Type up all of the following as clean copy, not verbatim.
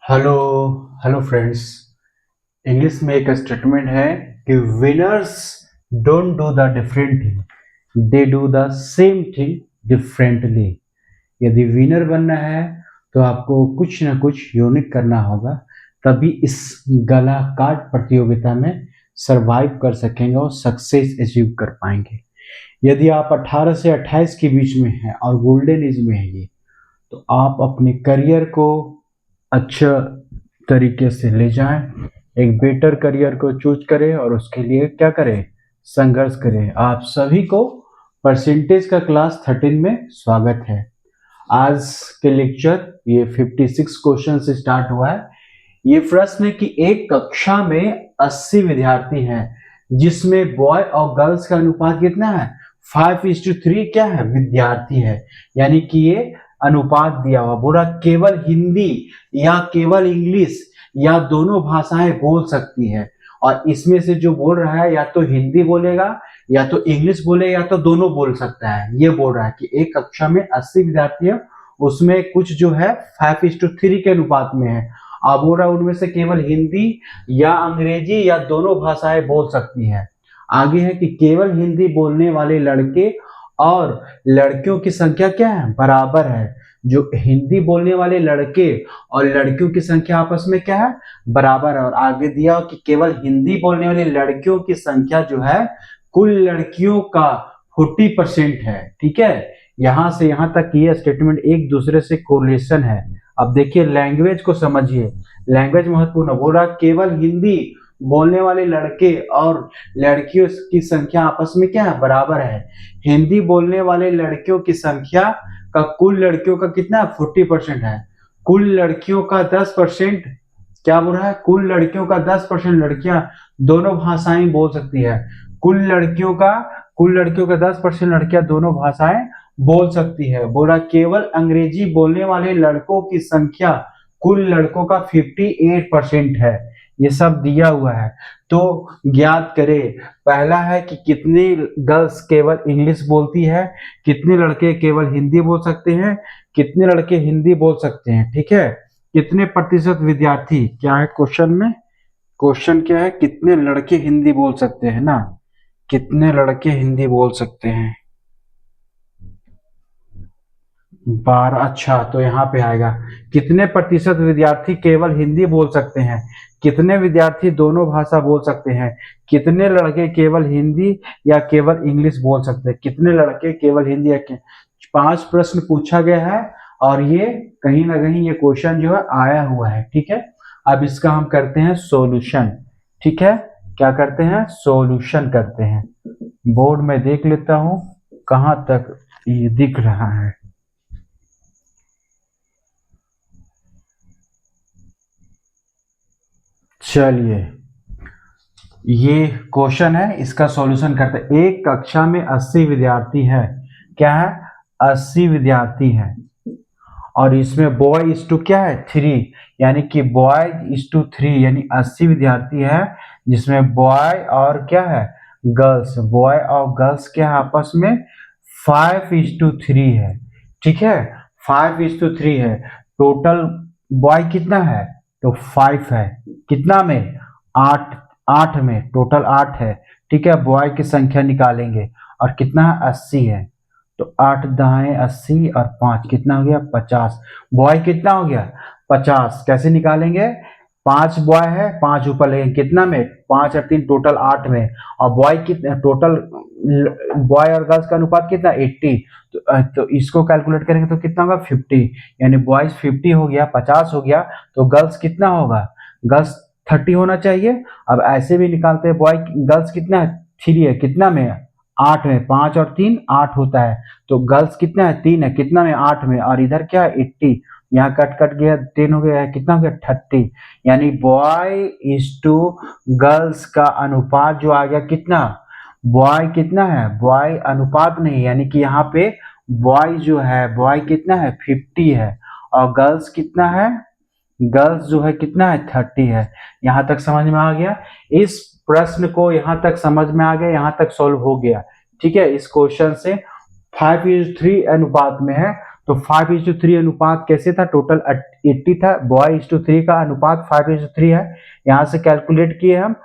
Hello hello friends. English में एक statement है कि winners don't do the different thing, they do the same thing differently. यदि winner बनना है तो आपको कुछ ना कुछ यूनिक करना होगा, तभी इस गला काट प्रतियोगिता में सरवाइव कर सकेंगे और सक्सेस अचीव कर पाएंगे। यदि आप 18 से 28 के बीच में हैं और गोल्डन एज में है ये, तो आप अपने करियर को अच्छा तरीके से ले जाएं, एक बेटर करियर को चूज करें और उसके लिए क्या करें, संघर्ष करें। आप सभी को परसेंटेज का क्लास 13 में स्वागत है। आज के लेक्चर ये 56 क्वेश्चन से स्टार्ट हुआ है। ये प्रश्न है कि एक कक्षा में 80 विद्यार्थी हैं, जिसमें बॉय और गर्ल्स का अनुपात कितना है, 5:3 क्या है, विद्यार्थी है। यानी कि ये अनुपात दिया हुआ, बोला केवल हिंदी या केवल इंग्लिश या दोनों भाषाएं बोल सकती है। और इसमें से जो बोल रहा है या तो हिंदी बोलेगा या तो इंग्लिश बोलेगा या तो दोनों बोल सकता है। ये बोल रहा है कि एक कक्षा में 80 विद्यार्थी है, उसमें कुछ जो है 5:3 के अनुपात में है। अब बोल रहा है उनमें से केवल हिंदी या अंग्रेजी या दोनों भाषाएं बोल सकती है। आगे है कि केवल हिंदी बोलने वाले लड़के और लड़कियों की संख्या क्या है, बराबर है। जो हिंदी बोलने वाले लड़के और लड़कियों की संख्या आपस में क्या है, बराबर है। और आगे दिया कि केवल हिंदी बोलने वाली लड़कियों की संख्या जो है कुल लड़कियों का 40% है। ठीक है, यहां से यहां तक ये स्टेटमेंट एक दूसरे से कोरिलेशन है। अब देखिए लैंग्वेज को समझिए, लैंग्वेज महत्वपूर्ण है। बोल रहा केवल हिंदी बोलने वाले लड़के और लड़कियों की संख्या आपस में क्या है, बराबर है। हिंदी बोलने वाले लड़कियों की संख्या का कुल लड़कियों का कितना है, 40% है। कुल लड़कियों का 10%, क्या बोल रहा है, कुल लड़कियों का 10% लड़कियां दोनों भाषाएं बोल सकती है। कुल लड़कियों का 10% लड़कियां दोनों भाषाएं बोल सकती है। बोला केवल अंग्रेजी बोलने वाले लड़कों की संख्या कुल लड़कों का 58% है। ये सब दिया हुआ है, तो ज्ञात करें। पहला है कि कितनी गर्ल्स केवल इंग्लिश बोलती है, कितने लड़के केवल हिंदी बोल सकते हैं, कितने लड़के हिंदी बोल सकते हैं। ठीक है, कितने प्रतिशत विद्यार्थी, क्या है क्वेश्चन में, क्वेश्चन क्या है, कितने लड़के हिंदी बोल सकते हैं ना, कितने लड़के हिंदी बोल सकते हैं, 12। अच्छा, तो यहाँ पे आएगा कितने प्रतिशत विद्यार्थी केवल हिंदी बोल सकते हैं, कितने विद्यार्थी दोनों भाषा बोल सकते हैं, कितने लड़के केवल हिंदी या केवल इंग्लिश बोल सकते हैं, कितने लड़के केवल हिंदी या 5 प्रश्न पूछा गया है। और ये कहीं ना कहीं ये क्वेश्चन जो है आया हुआ है। ठीक है, अब इसका हम करते हैं सॉल्यूशन। ठीक है, क्या करते हैं, सॉल्यूशन करते हैं। बोर्ड में देख लेता हूं कहां तक ये दिख रहा है। चलिए, ये क्वेश्चन है, इसका सॉल्यूशन करते हैं। एक कक्षा में 80 विद्यार्थी है, क्या है, 80 विद्यार्थी हैं, और इसमें बॉय इज टू क्या है, 3, यानी कि बॉय इज टू 3, यानी 80 विद्यार्थी है जिसमें बॉय और क्या है, गर्ल्स, बॉय और गर्ल्स क्या है आपस में 5:3 है। ठीक है, 5:3 है। टोटल बॉय कितना है, तो 5 है, कितना में, 8, 8 में, टोटल 8 है। ठीक है, बॉय की संख्या निकालेंगे और कितना है, 80 है। तो 8 दाएं 80 और 5 कितना हो गया, 50। बॉय कितना हो गया, 50। कैसे निकालेंगे, 5 बॉय है, 5 ऊपर लेंगे, कितना में, 5 और 3 टोटल 8 में। और बॉय कितना, टोटल बॉय और गर्ल्स का अनुपात कितना, 80। तो इसको कैलकुलेट करेंगे तो कितना होगा, 50। यानी बॉयज 50 हो गया, 50 हो गया, तो गर्ल्स कितना होगा, गर्ल्स 30 होना चाहिए। अब ऐसे भी निकालते हैं, बॉय गर्ल्स कितना है, 3 है, कितना में, 8 में, 5 और 3 8 होता है। तो गर्ल्स कितना है, 3 है, कितना में, 8 में, और इधर क्या है, 80। यहाँ कट कट गया, 10 हो गया, कितना हो गया, 30। यानी बॉय इज टू गर्ल्स का अनुपात जो आ गया कितना, बॉय कितना है, बॉय अनुपात नहीं, यानी कि यहाँ पे बॉय जो है, बॉय कितना है, 50 है, और गर्ल्स कितना है, गर्ल्स जो है कितना है, 30 है। यहाँ तक समझ में आ गया, इस प्रश्न को यहाँ तक समझ में आ गया, यहाँ तक सॉल्व हो गया। ठीक है, इस क्वेश्चन से 5:3 अनुपात में है, तो 5:3 अनुपात कैसे था, टोटल 80 था, बॉय 3 का अनुपात 5:3 है। यहाँ से कैलकुलेट किए हम,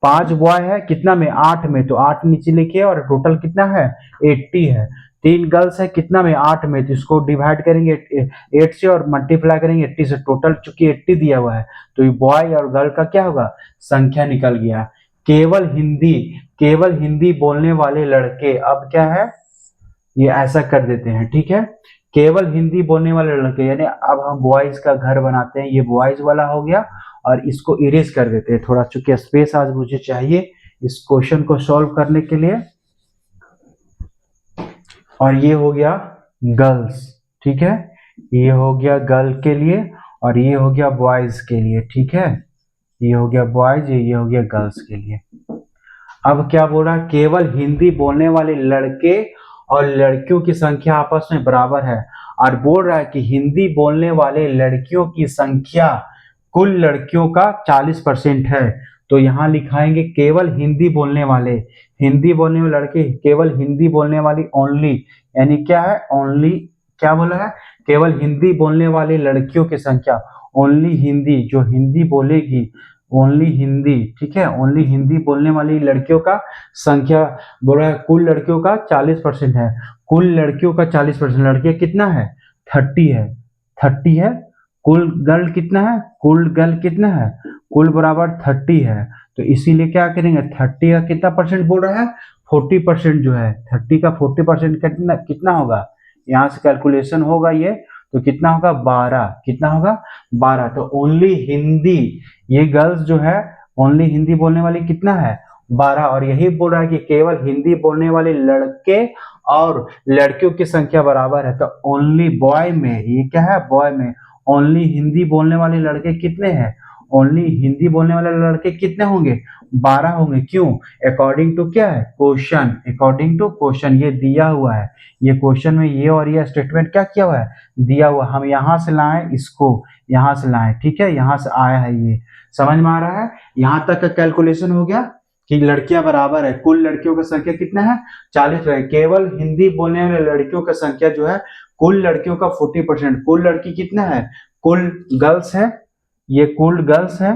5 बॉय है कितना में, 8 में, तो 8 नीचे लिखिए और टोटल कितना है 80 है। 3 गर्ल्स है कितना में, 8 में, तो इसको डिवाइड करेंगे 8 से और मल्टीप्लाई करेंगे 80 से, टोटल चूंकि 80 दिया हुआ है तो ये बॉय और गर्ल का क्या होगा, संख्या निकल गया। केवल हिंदी बोलने वाले लड़के, अब क्या है ये ऐसा कर देते हैं, ठीक है, केवल हिंदी बोलने वाले लड़के, यानी अब हम बॉयज का घर बनाते हैं, ये बॉयज वाला हो गया और इसको इरेज कर देते हैं थोड़ा, चूंकि स्पेस आज मुझे चाहिए इस क्वेश्चन को सॉल्व करने के लिए। और ये हो गया गर्ल्स, ठीक है, ये हो गया गर्ल के लिए और ये हो गया बॉयज के लिए, ठीक है, ये हो गया बॉयज, ये हो गया गर्ल्स के लिए। अब क्या बोल रहा है, केवल हिंदी बोलने वाले लड़के और लड़कियों की संख्या आपस में बराबर है, और बोल रहा है कि हिंदी बोलने वाले लड़कियों की संख्या कुल लड़कियों का 40% है। तो यहाँ लिखाएंगे केवल हिंदी बोलने वाले लड़के, केवल हिंदी बोलने वाली ओनली, यानी क्या है ओनली, क्या बोला है, केवल हिंदी बोलने वाली लड़कियों की संख्या, ओनली हिंदी, जो हिंदी बोलेगी ओनली हिंदी, ठीक है, ओनली हिंदी बोलने वाली लड़कियों का संख्या बोल रहा है कुल लड़कियों का 40% है, कुल लड़कियों का 40%, लड़के कितना है 30 है, 30 है, कुल गर्ल कितना है, कुल गर्ल कितना है, कुल बराबर 30 है, तो इसीलिए क्या करेंगे 30 का कितना परसेंट बोल रहा है 40% जो है, 30 का 40% कितना कितना होगा, यहाँ से कैलकुलेशन होगा ये, तो कितना होगा 12, कितना होगा 12, तो ओनली हिंदी, ये गर्ल्स जो है ओनली हिंदी बोलने वाली कितना है 12, और यही बोल रहा है कि केवल हिंदी बोलने वाले लड़के और लड़कियों की संख्या बराबर है, तो ओनली बॉय में, ये क्या है बॉय में, ओनली हिंदी बोलने वाले लड़के कितने हैं, ओनली हिंदी बोलने वाले लड़के कितने होंगे 12 होंगे, क्यों, अकॉर्डिंग टू क्या है क्वेश्चन, अकॉर्डिंग टू क्वेश्चन, ये दिया हुआ है, ये क्वेश्चन में ये और ये स्टेटमेंट क्या किया हुआ है, दिया हुआ, हम यहाँ से लाए इसको, यहाँ से लाए, ठीक है, यहाँ से आया है, ये समझ में आ रहा है, यहाँ तक का कैलकुलेशन हो गया कि लड़कियां बराबर है, कुल लड़कियों का संख्या कितना है 40 है, केवल हिंदी बोलने वाले लड़कियों का संख्या जो है कुल लड़कियों का 40%, कुल लड़की कितना है, कुल गर्ल्स है, ये कुल गर्ल्स है,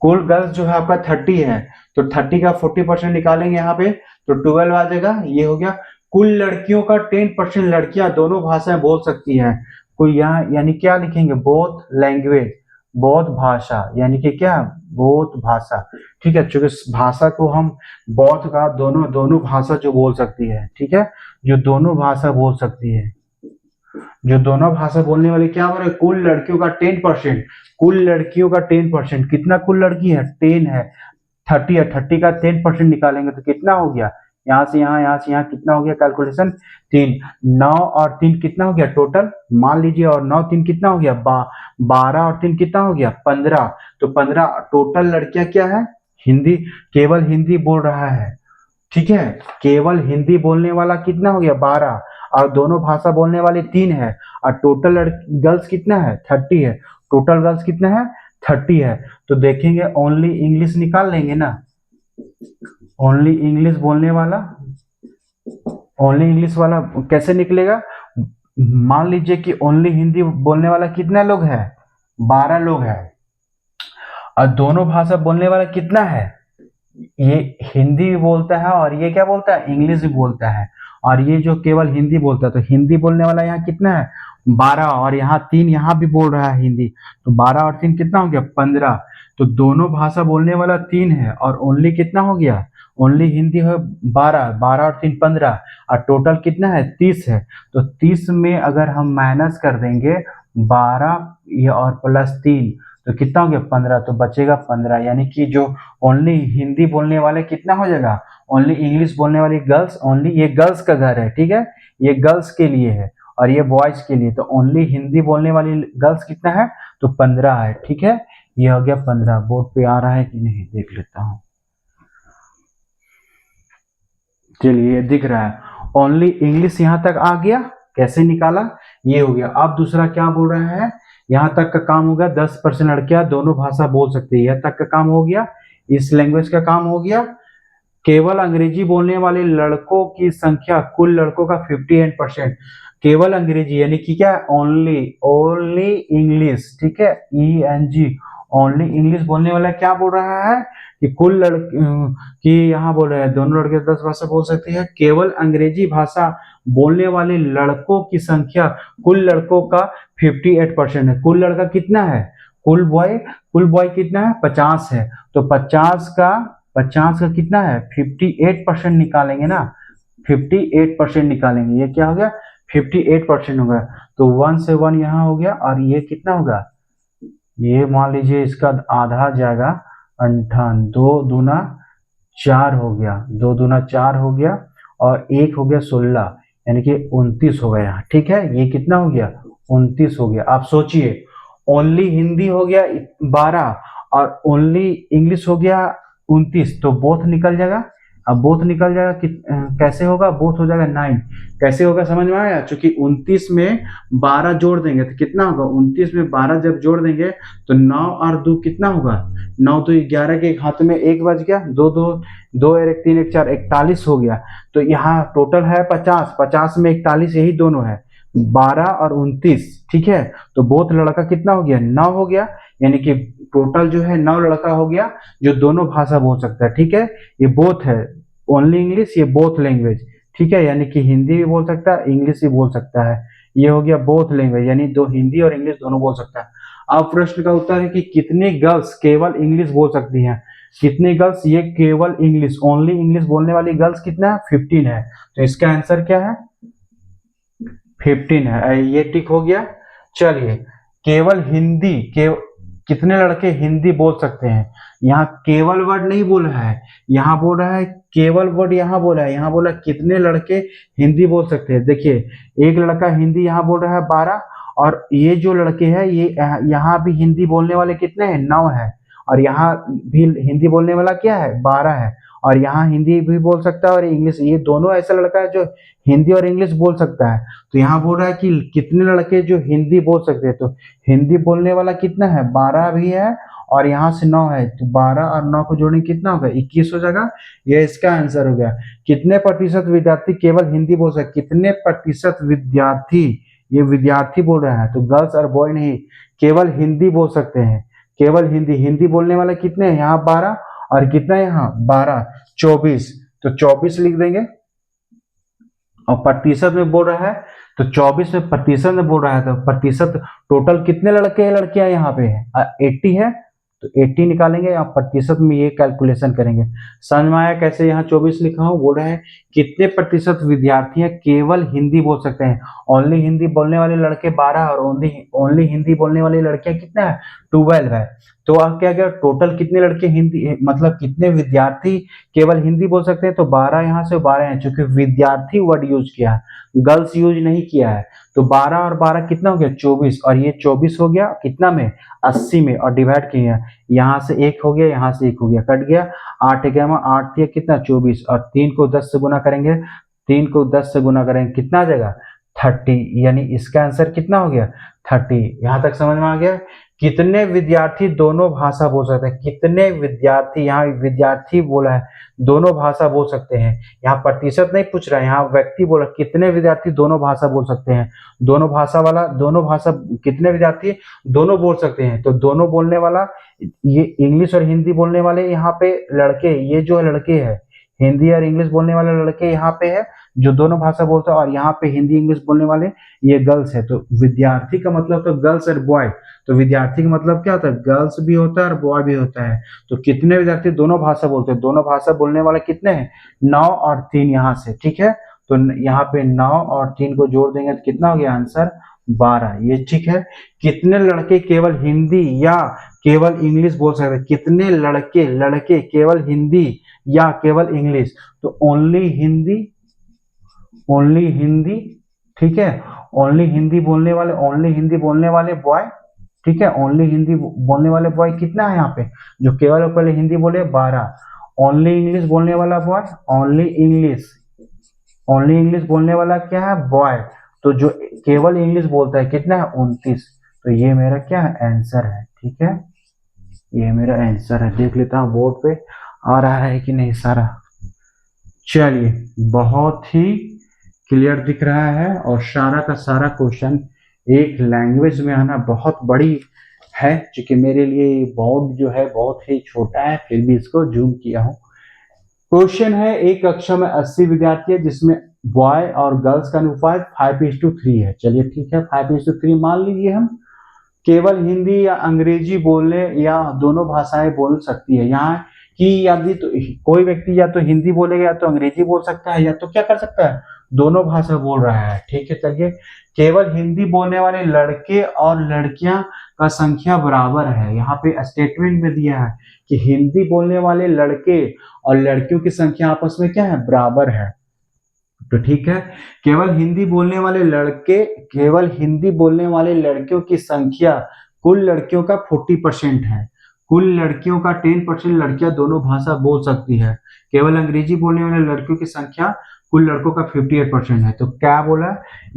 कुल गर्ल्स जो है आपका 30 है, तो 30 का 40% निकालेंगे यहाँ पे तो 12 आ जाएगा, ये हो गया, कुल लड़कियों का 10% लड़कियां दोनों भाषाएं बोल सकती हैं, कोई यहाँ यानी क्या लिखेंगे बोथ लैंग्वेज, बोथ भाषा, यानी कि क्या बोथ भाषा, ठीक है, चूंकि भाषा को हम बोथ का दोनों भाषा जो बोल सकती है, ठीक है, जो दोनों भाषा बोल सकती है, जो दोनों भाषा बोलने वाली क्या हो रहा है, कुल लड़कियों का 10%, कुल लड़कियों का 10%, कितना कुल लड़की है 10 है, 30 है, 30 का 10% निकालेंगे तो कितना हो गया, यहाँ से यहाँ कितना हो गया कैलकुलेशन 3, 9 और 3 कितना हो गया टोटल, मान लीजिए, और 9 3 कितना हो गया 12 और 3 कितना हो गया 15, तो 15 टोटल लड़कियां क्या है हिंदी, केवल हिंदी बोल रहा है, ठीक है, केवल हिंदी बोलने वाला कितना हो गया 12, और दोनों भाषा बोलने वाले 3 है, और टोटल गर्ल्स कितना है 30 है, टोटल गर्ल्स कितना है 30 है, तो देखेंगे ओनली इंग्लिश निकाल लेंगे ना, ओनली इंग्लिश बोलने वाला, ओनली इंग्लिश वाला कैसे निकलेगा, मान लीजिए कि ओनली हिंदी बोलने वाला कितना लोग है 12 लोग है, और दोनों भाषा बोलने वाला कितना है, ये हिंदी भी बोलता है और ये क्या बोलता है इंग्लिश भी बोलता है, और ये जो केवल हिंदी बोलता है, तो हिंदी बोलने वाला यहाँ कितना है 12, और यहाँ 3 यहाँ भी बोल रहा है हिंदी, तो 12 और 3 कितना हो गया 15, तो दोनों भाषा बोलने वाला 3 है, और ओनली कितना हो गया, ओनली हिंदी है 12, 12 और 3 15, और टोटल कितना है 30 है, तो 30 में अगर हम माइनस कर देंगे 12 ये और प्लस 3 तो कितना हो गया 15, तो बचेगा 15, यानी कि जो ओनली हिंदी बोलने वाले कितना हो जाएगा, ओनली इंग्लिश बोलने वाली गर्ल्स, ओनली ये गर्ल्स का घर है, ठीक है, ये गर्ल्स के लिए है और ये बॉयज के लिए, तो ओनली हिंदी बोलने वाली गर्ल्स कितना है तो 15 है, ठीक है, ये हो गया 15, बोर्ड पे आ रहा है कि नहीं देख लेता हूँ, चलिए दिख रहा है, ओनली इंग्लिश यहाँ तक आ गया, कैसे निकाला ये हो गया। अब दूसरा क्या बोल रहा है, यहाँ तक का काम हो गया 10% लड़कियां दोनों भाषा बोल सकती है, यहाँ तक का काम हो गया, इस लैंग्वेज का काम हो गया, केवल अंग्रेजी बोलने वाले लड़कों की संख्या कुल लड़कों का 58%, केवल अंग्रेजी यानी कि क्या, ओनली, ओनली इंग्लिश, ठीक है, ENG, ओनली इंग्लिश बोलने वाला क्या बोल रहा है कि कुल लड़के कि यहाँ बोल रहे हैं दोनों लड़के 10 भाषा बोल सकते हैं। केवल अंग्रेजी भाषा बोलने वाले लड़कों की संख्या कुल लड़कों का 58% है। कुल लड़का कितना है, कुल बॉय कितना है, 50 है। तो 50 का कितना है, 58% निकालेंगे ना, 58% निकालेंगे। ये क्या हो गया, 58% होगा। तो 1 से 1 यहाँ हो गया, और ये कितना होगा, ये मान लीजिए इसका आधा जाएगा 58, 2 दूना 4 हो गया, 2 दूना 4 हो गया, और 1 हो गया 16, यानी कि 29 हो गया यहाँ, ठीक है। ये कितना हो गया, 29 हो गया। आप सोचिए, ओनली हिंदी हो गया 12 और ओनली इंग्लिश हो गया 29, तो बोथ निकल जाएगा। अब बोथ निकल जाएगा कि कैसे होगा, बोथ हो जाएगा 9। कैसे होगा समझ में आया, क्योंकि 29 में 12 जोड़ देंगे तो कितना होगा, 29 में 12 जब जोड़ देंगे तो 9 और 2 कितना होगा, 9 तो 11 के हाथ में 1 बज गया, 2 2 2 और 1 3 1 4 41 हो गया। तो यहाँ टोटल है 50, 50 में 41, यही दोनों है 12 और 29, ठीक है। तो बोथ लड़का कितना हो गया, 9 हो गया, यानी कि टोटल जो है 9 लड़का हो गया जो दोनों भाषा बोल सकता है, ठीक है। ये बोथ है, ओनली इंग्लिश, ये बोथ लैंग्वेज, ठीक है, यानी कि हिंदी भी बोल सकता है, इंग्लिश भी बोल सकता है। ये हो गया बोथ लैंग्वेज, यानी दो हिंदी और इंग्लिश दोनों बोल सकता है। अब प्रश्न का उत्तर है कि कितनी गर्ल्स केवल इंग्लिश बोल सकती हैं। कितनी गर्ल्स, ये केवल इंग्लिश, ओनली इंग्लिश बोलने वाली गर्ल्स कितना है, 15 है। तो इसका आंसर क्या है, 15 है। ये टिक हो गया। चलिए, केवल हिंदी कितने लड़के हिंदी बोल सकते हैं। यहाँ केवल वर्ड नहीं बोल रहा है, यहाँ बोल रहा है केवल वर्ड, यहाँ बोला है, यहाँ बोला कितने लड़के हिंदी बोल सकते हैं। देखिए, एक लड़का हिंदी यहाँ बोल रहा है 12, और ये जो लड़के हैं ये यहाँ भी हिंदी बोलने वाले कितने हैं, 9 है। और यहाँ भी हिंदी बोलने वाला क्या है, 12 है। और यहाँ हिंदी भी बोल सकता है और इंग्लिश, ये दोनों ऐसा लड़का है जो हिंदी और इंग्लिश बोल सकता है। तो यहाँ बोल रहा है कि कितने लड़के जो हिंदी बोल सकते हैं। तो हिंदी बोलने वाला कितना है, 12 भी है, और यहाँ से 9 है। तो 12 और 9 को जोड़ने कितना होगा, 21 हो जाएगा। यह इसका आंसर हो गया। कितने प्रतिशत विद्यार्थी केवल हिंदी बोल सकते, कितने प्रतिशत विद्यार्थी, ये विद्यार्थी बोल रहा है, तो गर्ल्स और बॉय नहीं, केवल हिंदी बोल सकते हैं। केवल हिंदी, हिंदी बोलने वाले कितने हैं, यहाँ 12, और कितना है यहाँ 12, 24। तो 24 लिख देंगे। और प्रतिशत में बोल रहा है, तो 24 में प्रतिशत में बोल रहा है, तो प्रतिशत टोटल कितने लड़के लड़कियां यहाँ पे है, 80 है। तो 80 निकालेंगे, आप प्रतिशत में ये कैलकुलेशन करेंगे। समझ में आया कैसे यहाँ 24 लिखा हूँ। बोल रहे हैं कितने प्रतिशत विद्यार्थी केवल हिंदी बोल सकते हैं। ओनली हिंदी बोलने वाले लड़के 12, और ओनली हिंदी बोलने वाली लड़कियां कितना है, 12 है। तो अब क्या गया, टोटल कितने लड़के हिंदी, मतलब कितने विद्यार्थी केवल हिंदी बोल सकते हैं। तो 12 यहाँ से 12 है, चूंकि विद्यार्थी वर्ड यूज किया है, गर्ल्स यूज नहीं किया है। तो 12 और 12 कितना हो गया, 24, और ये 24 हो गया कितना में, 80 में, और डिवाइड किया, यहाँ से 1 हो गया, यहाँ से 1 हो गया, कट गया। 8 ग्यारह 8 कितना 24, और 3 को 10 से गुना करेंगे, 3 को 10 से गुना करेंगे कितना आ जाएगा, 30। यानी इसका आंसर कितना हो गया, 30। यहाँ तक समझ में आ गया। कितने विद्यार्थी दोनों भाषा बोल सकते हैं, कितने विद्यार्थी, यहाँ विद्यार्थी बोला है, दोनों भाषा बोल सकते हैं। यहाँ प्रतिशत नहीं पूछ रहा है, यहाँ व्यक्ति बोला कितने विद्यार्थी दोनों भाषा बोल सकते हैं। दोनों भाषा वाला, दोनों भाषा कितने विद्यार्थी दोनों बोल सकते हैं। तो दोनों बोलने वाला, ये इंग्लिश और हिंदी बोलने वाले यहाँ पे लड़के, ये जो लड़के हैं हिंदी और इंग्लिश बोलने वाले लड़के यहाँ पे है जो दोनों भाषा बोलते हैं, और यहाँ पे हिंदी इंग्लिश बोलने वाले ये गर्ल्स है। तो विद्यार्थी का मतलब तो गर्ल्स और बॉय, तो विद्यार्थी का मतलब क्या होता है, गर्ल्स भी होता है और बॉय भी होता है। तो कितने विद्यार्थी दोनों भाषा बोलते हैं, दोनों भाषा बोलने वाले कितने हैं, 9 और 3 यहाँ से, ठीक है। तो यहाँ पे 9 और 3 को जोड़ देंगे तो कितना हो गया आंसर, 12। ये ठीक है। कितने लड़के केवल हिंदी या केवल इंग्लिश बोल सकते हैं, कितने लड़के केवल हिंदी या केवल इंग्लिश। तो ओनली हिंदी, ठीक है। ओनली हिंदी बोलने वाले बॉय, ठीक है। ओनली हिंदी बोलने वाले बॉय कितना है यहाँ पे, जो केवल पहले हिंदी बोले 12। ओनली इंग्लिश बोलने वाला बॉय, ओनली इंग्लिश बोलने वाला क्या है, बॉय। तो जो केवल इंग्लिश बोलता है कितना है, 29। तो ये मेरा क्या है, आंसर है, ठीक है। ये मेरा आंसर है। देख लेता हूँ बोर्ड पे आ रहा है कि नहीं सारा। चलिए, बहुत ही क्लियर दिख रहा है। और सारा का सारा क्वेश्चन एक लैंग्वेज में आना बहुत बड़ी है, क्योंकि मेरे लिए बोर्ड जो है बहुत ही छोटा है, फिर भी इसको जूम किया हूँ। क्वेश्चन है, एक कक्षा में 80 विद्यार्थी है जिसमें बॉय और गर्ल्स का अनुपात 5:3 है। चलिए ठीक है, 5:3 मान लीजिए हम। केवल हिंदी या अंग्रेजी बोलने या दोनों भाषाएं बोल सकती है। यहाँ की यदि तो कोई व्यक्ति या तो हिंदी बोलेगा या तो अंग्रेजी बोल सकता है, या तो क्या कर सकता है, दोनों भाषा बोल रहा है। ठीक है, चलिए। केवल हिंदी बोलने वाले लड़के और लड़कियां का संख्या बराबर है। यहाँ पे स्टेटमेंट में दिया है कि हिंदी बोलने वाले लड़के और लड़कियों की संख्या आपस में क्या है, बराबर है। तो ठीक है, केवल हिंदी बोलने वाले लड़कियों की संख्या कुल लड़कियों का 40% है। कुल लड़कियों का 10% लड़कियां दोनों भाषा बोल सकती है। केवल अंग्रेजी बोलने वाले लड़कियों की संख्या कुल लड़कों का 58% है। तो क्या बोला,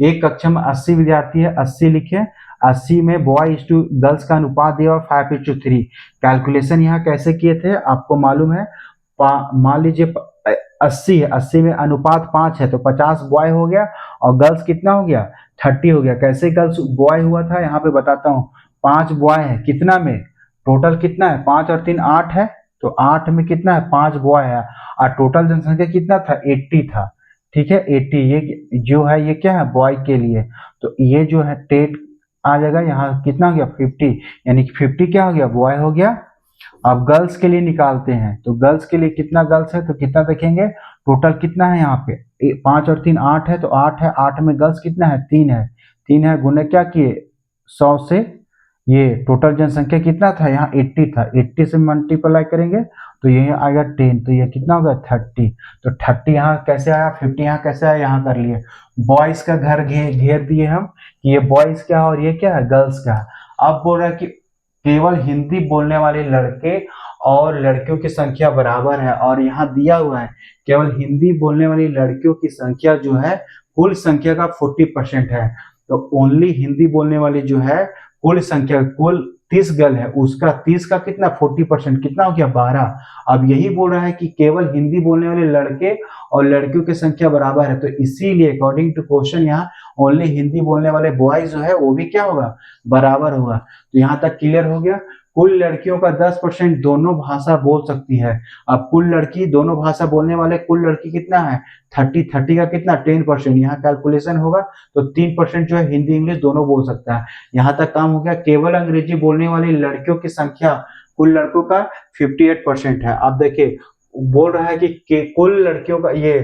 एक कक्षा में 80 विद्यार्थी है, 80 लिखे, 80 में बॉयज टू गर्ल्स का अनुपात दिया और 5:3। कैलकुलेशन यहाँ कैसे किए थे आपको मालूम है। मान लीजिए 80 है, 80 में अनुपात 5 है, तो 50 बॉय हो गया और गर्ल्स कितना हो गया, 30 हो गया। कैसे गर्ल्स बॉय हुआ था, यहाँ पे बताता हूँ। 5 बॉय है, कितना में, टोटल कितना है, 5 और 3 8 है, तो 8 में कितना है, 5 बॉय है, और टोटल जनसंख्या कितना था, 80 था। ठीक है, 80 ये जो है ये क्या है, बॉय के लिए। तो ये जो है टेट आ जाएगा, यहाँ कितना हो गया, 50, यानी कि 50 क्या हो गया, बॉय हो गया। अब गर्ल्स के लिए निकालते हैं, तो गर्ल्स के लिए कितना गर्ल्स है, तो कितना देखेंगे, टोटल कितना है यहाँ पे, 5 और 3 8 है, तो 8 है, 8 में गर्ल्स कितना है, 3 है, 3 है, गुने क्या किए 100 से, ये टोटल जनसंख्या कितना था, यहाँ 80 था, 80 से मल्टीप्लाई करेंगे तो ये आएगा 10, तो ये कितना होगा 30। तो 30 यहाँ कैसे आया, 50 यहाँ कैसे आया, यहाँ कर लिए। बॉयज का घर घेर दिए हम कि ये बॉयज क्या है और ये क्या है, गर्ल्स का है। अब बोल रहा है कि केवल हिंदी बोलने वाले लड़के और लड़कियों की संख्या बराबर है, और यहाँ दिया हुआ है केवल हिंदी बोलने वाली लड़कियों की संख्या जो है कुल संख्या का 40% है। तो ओनली हिंदी बोलने वाली जो है कुल संख्या, कुल 30 गर्ल है, उसका 30 का कितना 40% कितना हो गया 12। अब यही बोल रहा है कि केवल हिंदी बोलने वाले लड़के और लड़कियों की संख्या बराबर है, तो इसीलिए अकॉर्डिंग टू क्वेश्चन यहाँ ओनली हिंदी बोलने वाले बॉयज जो है वो भी क्या होगा, बराबर होगा। तो यहाँ तक क्लियर हो गया। कुल लड़कियों का 10% दोनों भाषा बोल सकती है। अब कुल लड़की दोनों भाषा बोलने वाले कुल लड़की कितना है, 30 का कितना 10%, यहाँ कैलकुलेशन होगा तो 3% जो है हिंदी इंग्लिश दोनों बोल सकता है। यहाँ तक काम हो गया। केवल अंग्रेजी बोलने वाली लड़कियों की संख्या कुल लड़कों का 58% है। अब देखिए बोल रहा है कि कुल लड़कियों का ये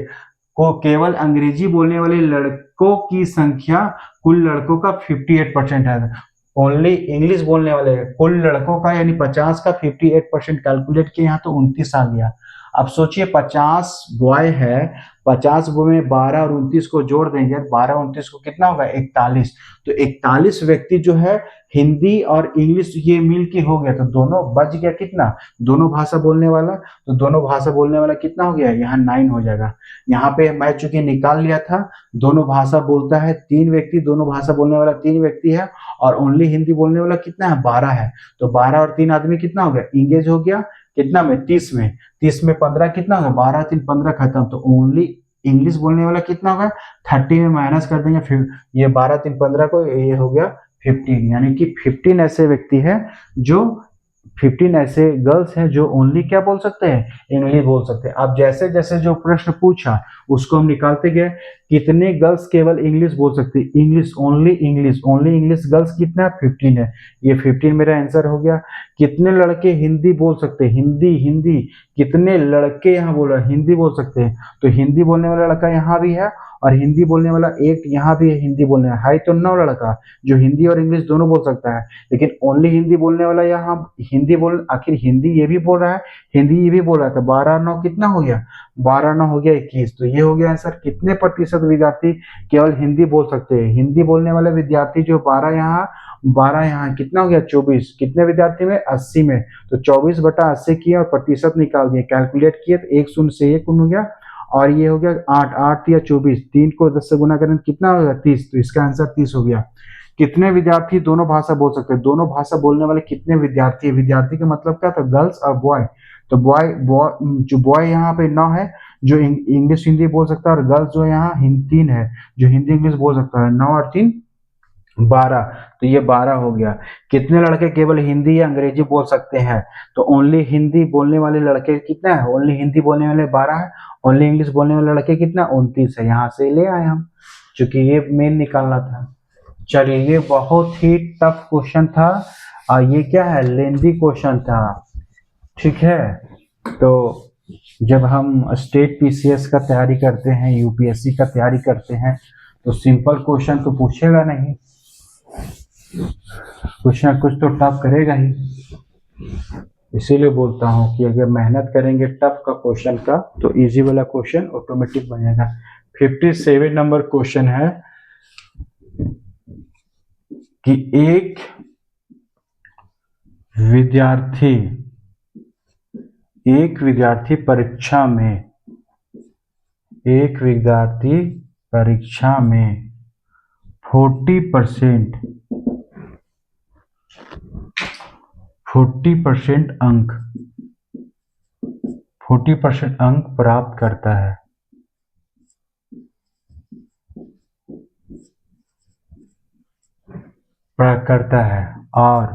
को केवल अंग्रेजी बोलने वाले लड़कों की संख्या कुल लड़कों का 58% है। ओनली इंग्लिश बोलने वाले कुल लड़कों का यानी 50 का 58% कैलकुलेट किया, यहाँ तो 29 आ गया। अब सोचिए 50 बॉय है, 50 बॉय में 12 और 29 को जोड़ देंगे, 12 29 को कितना होगा 41। तो 41 व्यक्ति जो है हिंदी और इंग्लिश ये मिल के हो गया, तो दोनों बच गया कितना, दोनों भाषा बोलने वाला। तो दोनों भाषा बोलने वाला कितना हो गया, यहाँ 9 हो जाएगा। यहाँ पे मैं चूंकि निकाल लिया था, दोनों भाषा बोलता है 3 व्यक्ति, दोनों भाषा बोलने वाला 3 व्यक्ति है, और ओनली हिंदी बोलने वाला कितना है 12 है। तो 12 और 3 आदमी कितना हो गया, इंगेज हो गया कितना में 30 में, 30 में 15 कितना होगा, 12 3 15 खत्म। तो ओनली इंग्लिश बोलने वाला कितना होगा, 30 में माइनस कर देंगे, फिर ये 12 3 15 को ये हो गया 15, यानी कि 15 ऐसे व्यक्ति है जो 15 ऐसे गर्ल्स हैं जो ओनली क्या बोल सकते हैं, इंग्लिश बोल सकते हैं। अब जैसे जैसे जो प्रश्न पूछा उसको हम निकालते गए। कितने गर्ल्स केवल इंग्लिश बोल सकती है, इंग्लिश, ओनली इंग्लिश गर्ल्स कितना है 15 है, ये 15 मेरा आंसर हो गया। कितने लड़के हिंदी बोल सकते हैं, हिंदी कितने लड़के यहाँ बोल रहे हैं हिंदी बोल सकते हैं, तो हिंदी बोलने वाला लड़का यहाँ भी है और हिंदी बोलने वाला एक यहाँ भी है, हिंदी बोलने है तो 9 लड़का जो हिंदी और इंग्लिश दोनों बोल सकता है। लेकिन ओनली हिंदी बोलने वाला यहाँ हिंदी बोल, आखिर हिंदी ये भी बोल रहा है, हिंदी ये भी बोल रहा था, 12 9 कितना हो गया, 12 9 हो गया 21। तो ये हो गया आंसर। कितने प्रतिशत विद्यार्थी केवल हिंदी बोल सकते हैं, हिंदी बोलने वाले विद्यार्थी जो 12 यहाँ कितना हो गया 24, कितने विद्यार्थी में 80 में, तो 24/80 किया और प्रतिशत निकाल दिए, कैलकुलेट किए तो 1 शून्य से 1 हो गया, और ये हो गया 8 8 या 24, 3 को 10 से गुना करें कितना होगा 30, तो इसका आंसर 30 हो गया। कितने विद्यार्थी दोनों भाषा बोल सकते हैं, दोनों भाषा बोलने वाले कितने विद्यार्थी है, विद्यार्थी का मतलब क्या था, गर्ल्स और बॉय। तो बॉय जो बॉय यहाँ पे 9 है, जो इंग्लिश हिंदी बोल सकता है, और गर्ल्स जो यहाँ 3 है जो हिंदी इंग्लिश बोल सकता है। 9 और 3 12, तो ये 12 हो गया। कितने लड़के केवल हिंदी या अंग्रेजी बोल सकते हैं? तो ओनली हिंदी बोलने वाले लड़के कितना है? ओनली हिंदी बोलने वाले 12 है। ओनली इंग्लिश बोलने वाले लड़के कितना? 29 है। यहाँ से ले आए हम, क्योंकि ये मेन निकालना था। चलिए, ये बहुत ही टफ क्वेश्चन था और ये क्या है? लेंदी क्वेश्चन था, ठीक है। तो जब हम स्टेट पीसीएस का तैयारी करते हैं, यूपीएससी का तैयारी करते हैं, तो सिंपल क्वेश्चन तो पूछेगा नहीं, कुछ ना कुछ तो टफ करेगा ही। इसीलिए बोलता हूँ कि अगर मेहनत करेंगे टफ का क्वेश्चन का, तो इजी वाला क्वेश्चन ऑटोमेटिक बनेगा। 57 नंबर क्वेश्चन है कि एक विद्यार्थी परीक्षा में 40% अंक प्राप्त करता है। और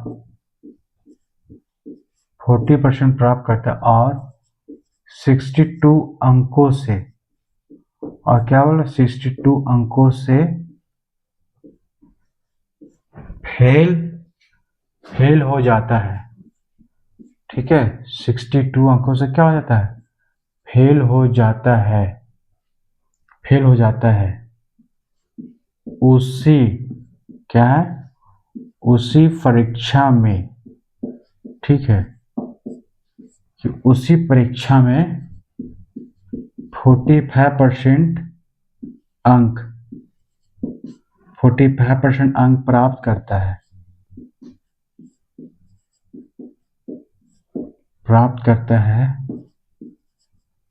40% प्राप्त करता है और 62 अंकों से, और क्या बोला? 62 अंकों से फेल हो जाता है, ठीक है। 62 अंकों से क्या हो जाता है? फेल हो जाता है। उसी परीक्षा में, ठीक है, कि उसी परीक्षा में 45% अंक प्राप्त करता है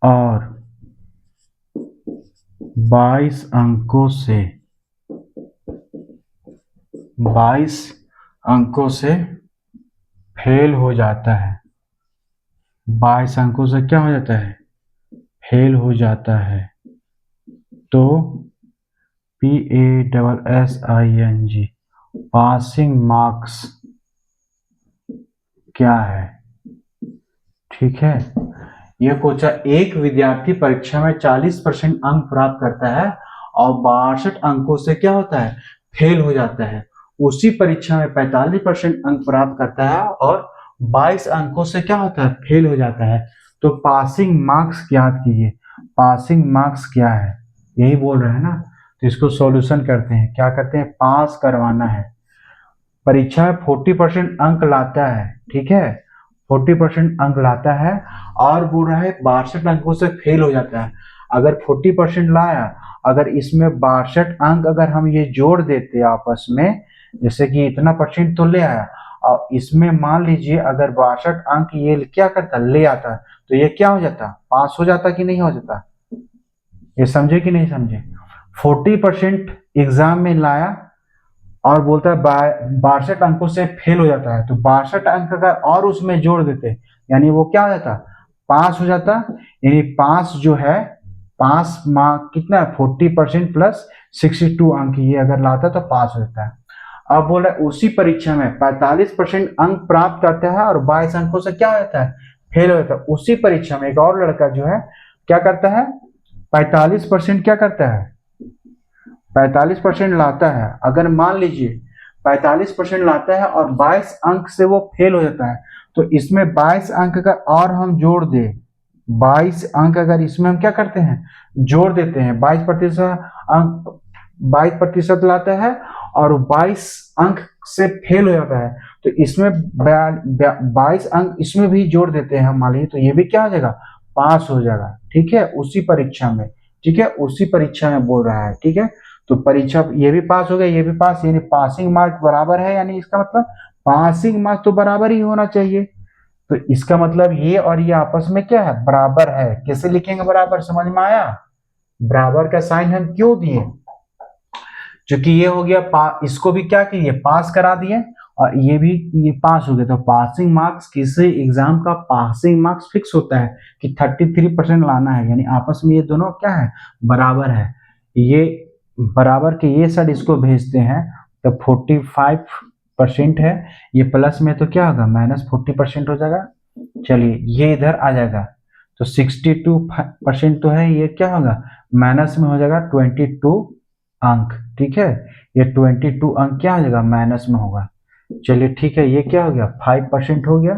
और 22 अंकों से फेल हो जाता है। 22 अंकों से क्या हो जाता है? फेल हो जाता है। तो PASSING पासिंग मार्क्स क्या है? ठीक है, ये पूछा। एक विद्यार्थी परीक्षा में 40% अंक प्राप्त करता है और 62 अंकों से क्या होता है? फेल हो जाता है। उसी परीक्षा में 45% अंक प्राप्त करता है और 22 अंकों से क्या होता है? फेल हो जाता है। तो पासिंग मार्क्स याद कीजिए, पासिंग मार्क्स क्या है? यही बोल रहे हैं ना। तो इसको सॉल्यूशन करते हैं। क्या करते हैं? पास करवाना है। परीक्षा में 40% अंक लाता है, ठीक है, 40% अंक लाता है और बोल रहा है 62 अंकों से फेल हो जाता है। अगर 40% लाया, अगर इसमें 62 अंक अगर हम ये जोड़ देते आपस में, जैसे कि इतना परसेंट तो ले आया, और इसमें मान लीजिए अगर 62 अंक ये क्या करता? ले आता, तो ये क्या हो जाता? पास हो जाता कि नहीं हो जाता? ये समझे कि नहीं समझे? 40% एग्जाम में लाया और बोलता है 62 अंकों से फेल हो जाता है, तो 62 अंक अगर और उसमें जोड़ देते, यानी वो क्या हो जाता? पास हो जाता। यानी पास जो है, पास मार्क कितना है? 40% प्लस 62 अंक ये अगर लाता तो पास हो जाता है। अब बोल रहा है उसी परीक्षा में 45% अंक प्राप्त करता है और 22 अंकों से क्या हो जाता है? फेल हो जाता है। उसी परीक्षा में एक और लड़का जो है क्या करता है? 45% क्या करता है? 45% लाता है। अगर मान लीजिए 45% लाता है और 22 अंक से वो फेल हो जाता है, तो इसमें 22 अंक का और हम जोड़ दे, 22 अंक अगर इसमें हम क्या करते हैं? जोड़ देते हैं। 22% लाता है और 22 अंक से फेल हो जाता है, तो इसमें 22 अंक इसमें भी जोड़ देते हैं हम, मान लीजिए, तो ये भी क्या हो जाएगा? पास हो जाएगा, ठीक है, उसी परीक्षा में। ठीक है, उसी परीक्षा में बोल रहा है, ठीक है। तो परीक्षा ये भी पास हो गया, ये भी पास, यानी पासिंग मार्क बराबर है, यानी इसका मतलब पासिंग मार्क तो बराबर ही होना चाहिए। तो इसका मतलब ये और ये आपस में क्या है? बराबर है। कैसे लिखेंगे बराबर? समझ में आया? बराबर का साइन हम क्यों दिए? क्योंकि ये हो गया इसको भी क्या किए? पास करा दिए, और ये भी, ये पास हो गया। तो पासिंग मार्क्स, किसी एग्जाम का पासिंग मार्क्स फिक्स होता है कि 33% लाना है, यानी आपस में ये दोनों क्या है, बराबर है। ये बराबर के ये साइड इसको भेजते हैं तो 45% है, ये प्लस में तो क्या होगा, -40% हो जाएगा। चलिए ये इधर आ जाएगा तो 62% तो है, ये क्या होगा, माइनस में हो जाएगा 22 अंक। ठीक है, ये 22 अंक क्या हो जाएगा, माइनस में होगा। चलिए ठीक है, ये क्या हो गया, 5% हो गया।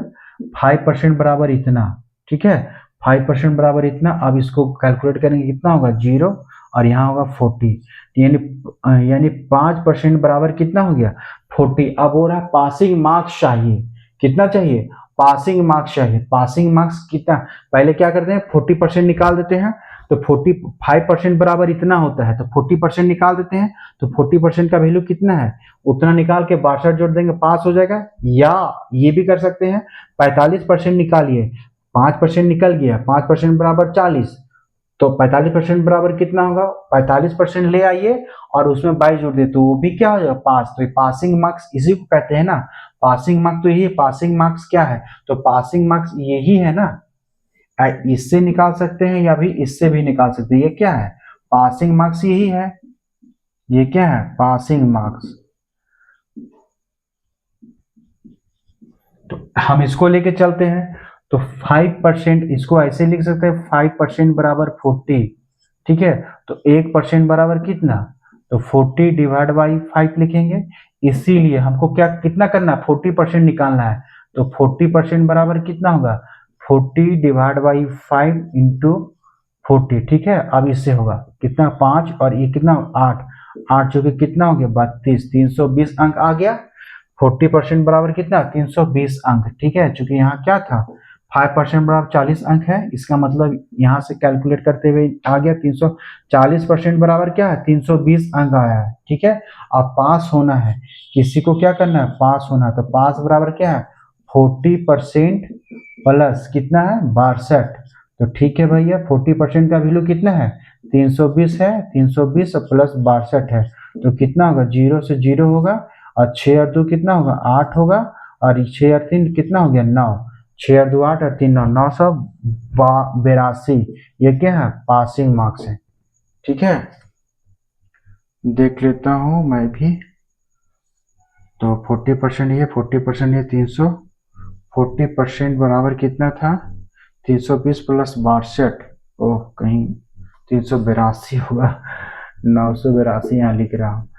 5% बराबर इतना। ठीक है, 5% बराबर इतना। अब इसको कैलकुलेट करेंगे, कितना होगा, 0 और यहाँ होगा 40, यानी 5% बराबर कितना हो गया, 40। अब हो रहा है पासिंग मार्क्स चाहिए, कितना चाहिए, पासिंग मार्क्स चाहिए। पासिंग मार्क्स कितना, पहले क्या करते हैं, 40% निकाल देते हैं, तो 45% बराबर इतना होता है, तो 40% निकाल देते हैं, तो 40% का वैल्यू कितना है, उतना निकाल के 62 जोड़ देंगे, पास हो जाएगा। या ये भी कर सकते हैं, 45% निकालिए, 5% निकल गया, 5% बराबर 40, तो 45% बराबर कितना होगा, 45% ले आइए और उसमें 22 जोड़ दे, तो वो भी क्या हो जाएगा, पास। तो पासिंग मार्क्स इसी को कहते हैं ना, पासिंग मार्क्स तो यही, पासिंग मार्क्स क्या है, तो पासिंग मार्क्स यही है ना। इससे निकाल सकते हैं या भी इससे भी निकाल सकते हैं, ये क्या है, पासिंग मार्क्स यही है, ये क्या है, पासिंग मार्क्स। तो हम इसको लेके चलते हैं, तो 5% इसको ऐसे लिख सकते हैं, 5% बराबर 40। ठीक है, तो 1% बराबर कितना, तो 40 डिवाइड बाई 5 लिखेंगे। इसीलिए हमको क्या, कितना करना है, 40% निकालना है, तो 40% बराबर कितना होगा, 40 डिवाइड बाई 5 इंटू 40। ठीक है, अब इससे होगा कितना, 5 और ये कितना, 8, 8 जो कि कितना हो गया, 32, 320 अंक आ गया। 40% बराबर कितना, 320 अंक। ठीक है, चूंकि यहाँ क्या था, 5% बराबर 40 अंक है, इसका मतलब यहाँ से कैलकुलेट करते हुए आ गया 340% बराबर क्या है, 320 अंक आया है। ठीक है, अब पास होना है, किसी को क्या करना है, पास होना है, तो पास बराबर क्या है, 40% प्लस कितना है, 62। तो ठीक है भैया, 40% का वैल्यू कितना है, 320 है, 320 और प्लस 62 है, तो कितना होगा, 0 से 0 होगा, और 6 और 2 कितना होगा, 8 होगा, और 6 और 3 कितना हो गया, 9, 6 और 2 8 और 3 9, 982। ये क्या है, पासिंग मार्क्स है। ठीक है, देख लेता हूं मैं भी, तो 40% ये, 40% ये 300, 40% बराबर कितना था, 320 प्लस 62, ओह कहीं 382 होगा, 982 यहाँ लिख रहा हूँ।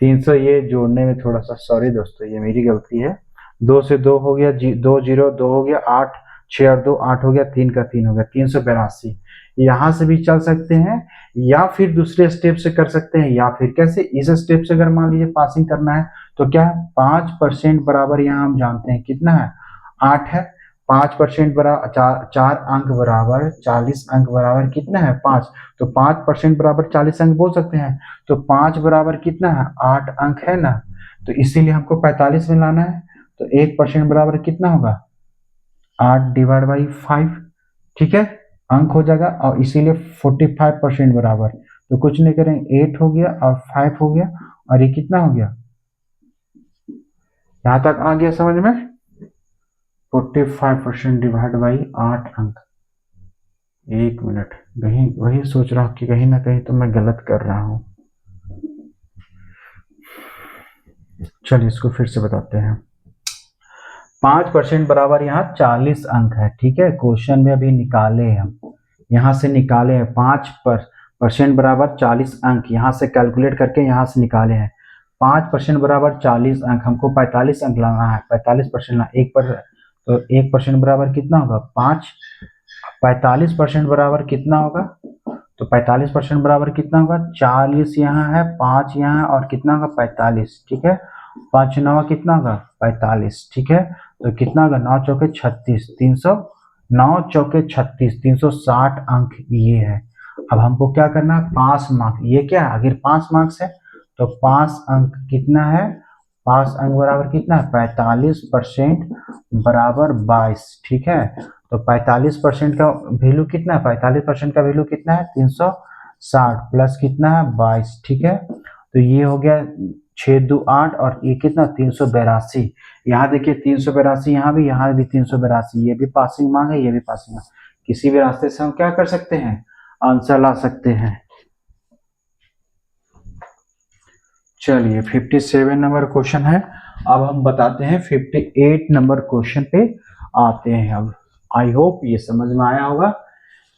300 ये जोड़ने में थोड़ा सा, सॉरी दोस्तों, ये मेरी गलती है। 2 से 2 हो गया, 2 0 2 हो गया, 8, 6 और 2 8 हो गया, 3 का 3 हो गया, 382। यहाँ से भी चल सकते हैं, या फिर दूसरे स्टेप से कर सकते हैं, या फिर कैसे, इस स्टेप से अगर मान लीजिए पासिंग करना है तो क्या है, 5% बराबर, यहाँ हम जानते हैं कितना है, 8 है। 5% बराबर 4 अंक बराबर 40 अंक बराबर कितना है, 5। तो 5% बराबर 40 अंक बोल सकते हैं, तो 5 बराबर कितना है, 8 अंक है ना। तो इसीलिए हमको 45 में लाना है, तो 1% बराबर कितना होगा, 8 डिवाइड बाई 5। ठीक है, अंक हो जाएगा, और इसीलिए 45% बराबर, तो कुछ नहीं करेंगे, 8 हो गया और 5 हो गया, और ये कितना हो गया, यहां तक आ गया समझ में। 45% डिवाइड बाई 8 अंक। एक मिनट, कहीं वही सोच रहा हूँ कि कहीं ना कहीं तो मैं गलत कर रहा हूँ। चलिए इसको फिर से बताते हैं। 5% बराबर यहाँ 40 अंक है। ठीक है, क्वेश्चन में अभी निकाले हम, यहाँ से निकाले हैं, 5% बराबर 40 अंक, यहाँ से कैलकुलेट करके यहाँ से निकाले हैं। 5% बराबर 40 अंक, हमको 45 अंक लाना है, 45% लाना, 1%, तो 1% बराबर कितना होगा, 5। 45% बराबर कितना होगा, तो 45% बराबर कितना होगा, 40 यहाँ है, 5 यहाँ है, और कितना होगा, 45। ठीक है, 5 9 कितना होगा, 45। ठीक है, तो कितना होगा, 9 चौके 36, 300, 9 चौके 36, 360 अंक ये है। अब हमको क्या करना है, पास मार्क्स, ये क्या है, अगर 5 मार्क्स है तो 5 अंक कितना है, 5 अंक बराबर कितना है, 45% बराबर 22। ठीक है, तो 45% का वैल्यू कितना है, 45% का वैल्यू कितना है, 360 प्लस कितना है, 22। ठीक है, तो ये हो गया 6 दू 8 और ये कितना 382। यहाँ देखिए 382, यहाँ भी 382। ये भी पासिंग मांग है, ये भी पासिंग मांग। किसी भी रास्ते से हम क्या कर सकते हैं, आंसर ला सकते हैं। चलिए 57 नंबर क्वेश्चन है। अब हम बताते हैं 58 नंबर क्वेश्चन पे आते हैं। अब आई होप ये समझ में आया होगा।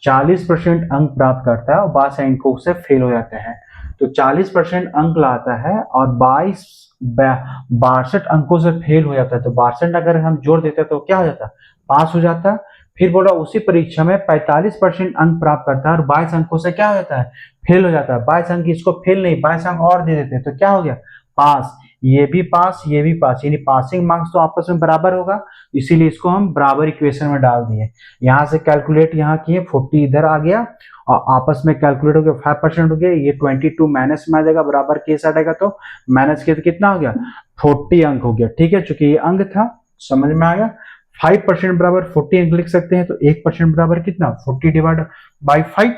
40% अंक प्राप्त करता है और 62 अंकों से फेल हो जाता है। तो 40% अंक लाता है और 62 अंकों से फेल हो जाता है। तो 62 अगर हम जोड़ देते हैं तो क्या हो जाता है, पास हो जाता है। फिर बोला उसी परीक्षा में 45% अंक प्राप्त करता है और 22 अंकों से क्या हो जाता है, फेल हो जाता है। 22 अंक इसको फेल नहीं, 22 अंक और दे देते हैं तो क्या हो गया, पास। ये भी पास, ये भी पास, यानी पासिंग मार्क्स तो आपस में बराबर होगा, इसीलिए इसको हम बराबर इक्वेशन में डाल दिए। यहाँ से कैलकुलेट यहाँ किए, 40 इधर आ गया और आपस में कैलकुलेट हो गया, 5% हो गया। ये 22 माइनस में आ जाएगा, बराबर के साइड आएगा तो माइनस के तो कितना हो गया, 40 अंक हो गया। ठीक है, चूंकि ये अंक था, समझ में आ गया। 5% बराबर 40 अंक लिख सकते हैं, तो 1% बराबर कितना, 40 डिवाइड बाई 5।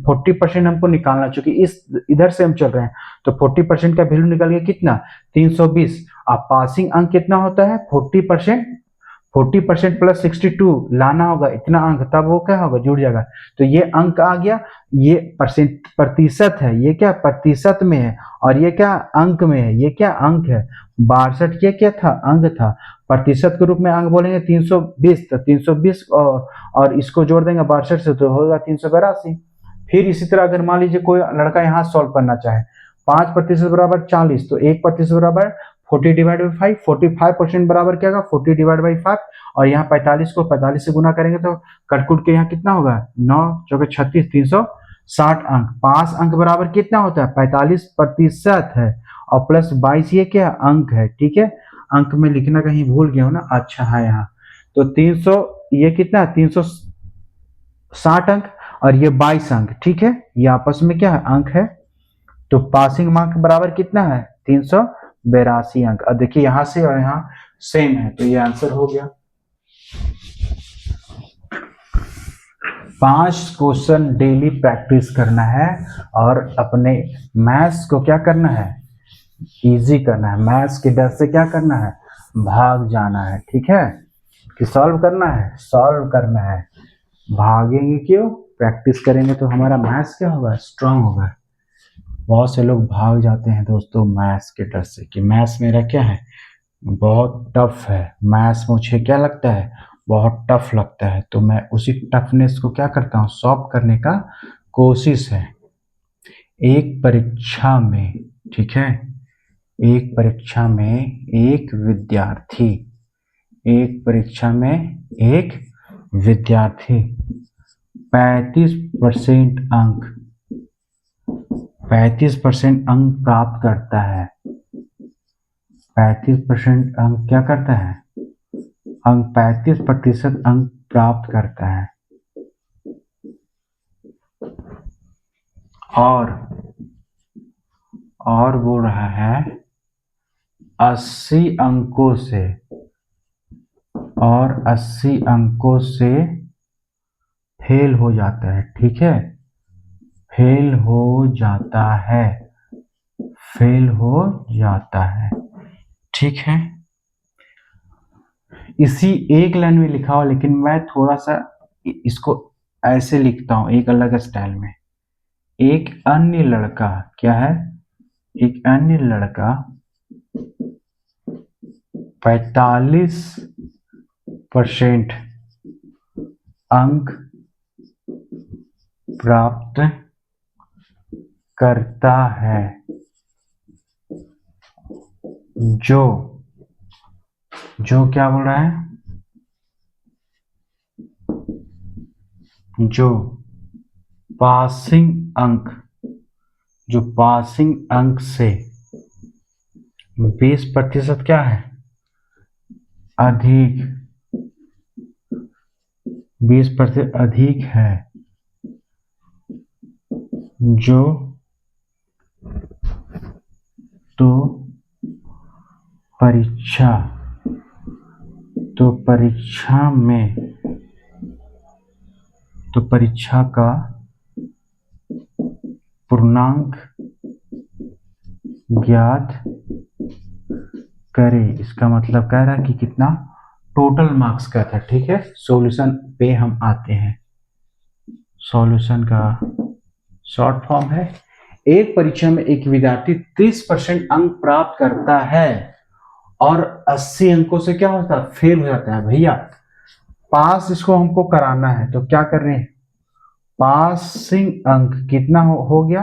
40% हमको निकालना, चूंकि इस इधर से हम चल रहे हैं तो 40% का वैल्यू निकल गया कितना, 320। अब पासिंग अंक कितना होता है, 40%। 40% प्लस 62 लाना होगा, इतना अंक, तब वो क्या होगा, जुड़ जाएगा। तो ये अंक आ गया, ये प्रतिशत है, ये क्या प्रतिशत में है और ये क्या अंक में है, ये क्या अंक है। 62 ये क्या था, अंक था। प्रतिशत के रूप में अंक बोलेंगे 320, तो 320 और इसको जोड़ देंगे 62 से तो होगा 382। फिर इसी तरह अगर मान लीजिए कोई लड़का यहाँ सॉल्व करना चाहे, 5% बराबर 40, तो 1% बराबर 40 डिवाइड बाई 5। 45% बराबर क्या होगा, 40 डिवाइड बाई 5। और यहाँ 45 को 45 से गुना करेंगे तो कटकुट के यहाँ कितना होगा, 9 चौके 36, 360 अंक। 5 अंक बराबर कितना होता है, 45% है और प्लस 22 ये क्या अंक है। ठीक है, अंक में लिखना कहीं भूल गया हो ना, अच्छा है यहाँ। तो 300 ये कितना, 360 अंक और ये 22 अंक। ठीक है, ये आपस में क्या है, अंक है। तो पासिंग मार्क बराबर कितना है, 382 अंक। अब देखिए यहां से और यहाँ सेम है, तो ये आंसर हो गया। 5 क्वेश्चन डेली प्रैक्टिस करना है और अपने मैथ्स को क्या करना है, इजी करना है। मैथ्स के डर से क्या करना है, भाग जाना है। ठीक है, कि सॉल्व करना है, सॉल्व करना है। भागेंगे क्यों, प्रैक्टिस करेंगे तो हमारा मैथ्स क्या होगा, स्ट्रांग होगा। बहुत से लोग भाग जाते हैं दोस्तों मैथ्स के डर से, कि मैथ्स मेरा क्या है, बहुत टफ है। मैथ्स मुझे क्या लगता है, बहुत टफ लगता है। तो मैं उसी टफनेस को क्या करता हूँ, सॉल्व करने का कोशिश है। एक परीक्षा में, ठीक है, एक परीक्षा में एक विद्यार्थी, एक परीक्षा में एक विद्यार्थी 35% अंक, 35% अंक प्राप्त करता है। 35% अंक क्या करता है, अंक 35% अंक प्राप्त करता है और बोल रहा है 80 अंकों से, और 80 अंकों से फेल हो जाता है। ठीक है, फेल हो जाता है, फेल हो जाता है। ठीक है, इसी एक लाइन में लिखा हुआ, लेकिन मैं थोड़ा सा इसको ऐसे लिखता हूं, एक अलग स्टाइल में। एक अन्य लड़का, क्या है, एक अन्य लड़का 45% अंक प्राप्त करता है, जो क्या बोल रहा है, जो पासिंग अंक, जो पासिंग अंक से 20% क्या है, अधिक, 20% अधिक है, जो तो परीक्षा, तो परीक्षा में, तो परीक्षा का पूर्णांक ज्ञात करे, इसका मतलब कह रहा है कि कितना टोटल मार्क्स का था। ठीक है, सॉल्यूशन पे हम आते हैं। सॉल्यूशन का शॉर्ट फॉर्म है, एक परीक्षा में एक विद्यार्थी 30% अंक प्राप्त करता है और 80 अंकों से क्या होता है, फेल हो जाता है। भैया पास इसको हमको कराना है, तो क्या कर रहे हैं, पासिंग अंक कितना हो गया,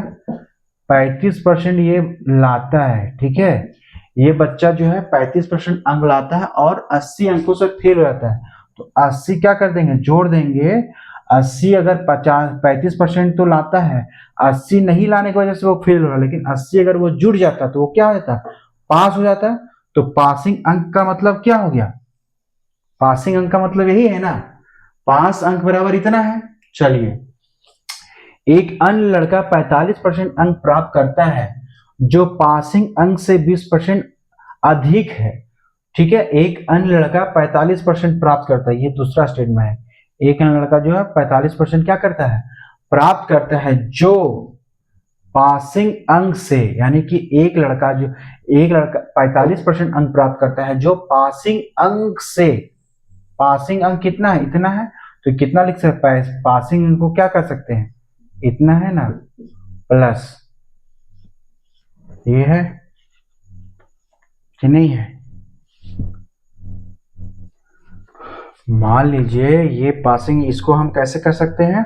35% ये लाता है। ठीक है, ये बच्चा जो है 35% अंक लाता है और 80 अंकों से फेल हो जाता है। तो 80 क्या कर देंगे, जोड़ देंगे। 80 अगर 35% तो लाता है, 80 नहीं लाने की वजह से वो फेल हो रहा है, लेकिन 80 अगर वो जुड़ जाता तो वो क्या हो जाता, पास हो जाता। तो पासिंग अंक का मतलब क्या हो गया, पासिंग अंक का मतलब यही है ना, पास अंक बराबर इतना है। चलिए, एक अन्य लड़का 45% अंक प्राप्त करता है जो पासिंग अंक से 20% अधिक है। ठीक है, एक अन्य लड़का 45% प्राप्त करता है, ये दूसरा स्टेटमेंट है। एक अन्य लड़का जो है 45% क्या करता है, प्राप्त करता है, जो पासिंग अंक से, यानी कि एक लड़का 45% अंक प्राप्त करता है जो पासिंग अंक से, पासिंग अंक कितना है, इतना है। तो कितना लिख सकते हैं, पासिंग अंक को क्या कर सकते हैं, इतना है ना, प्लस ये है कि नहीं है। मान लीजिए ये पासिंग, इसको हम कैसे कर सकते हैं,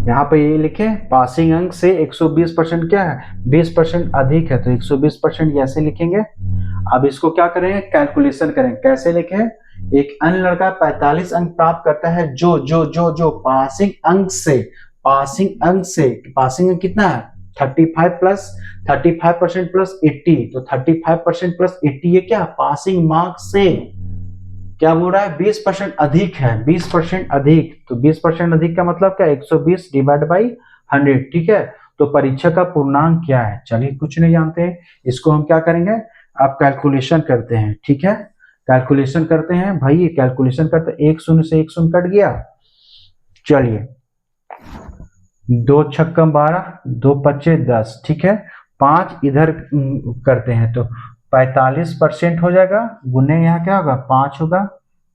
यहाँ पे ये लिखे पासिंग अंक से 120% क्या है, 20% अधिक है, तो 120% ऐसे लिखेंगे। अब इसको क्या करेंगे, कैलकुलेशन करेंगे। कैसे लिखे, एक अन्य लड़का 45 अंक प्राप्त करता है जो जो जो जो पासिंग अंक से, पासिंग अंक से, पासिंग अंक कितना है 35 प्लस 35% प्लस 80, तो 35% प्लस 80 ये क्या, पासिंग मार्क्स से क्या बोल रहा है, 20% अधिक है, 20% अधिक। तो 20% अधिक का मतलब क्या, 120 डिवाइड बाई 100। ठीक है, तो परीक्षा का पूर्णांक क्या है, चलिए कुछ नहीं जानते हैं, इसको हम क्या करेंगे, आप कैलकुलेशन करते हैं। ठीक है, कैलकुलेशन करते हैं भाई, कैलकुलेशन करते, एक शून्य से एक शून्य कट गया। चलिए, 2 छक्कम 12, 2 पच्चे 10। ठीक है, 5 इधर करते हैं तो 45% हो जाएगा, गुने यहाँ क्या होगा 5 होगा।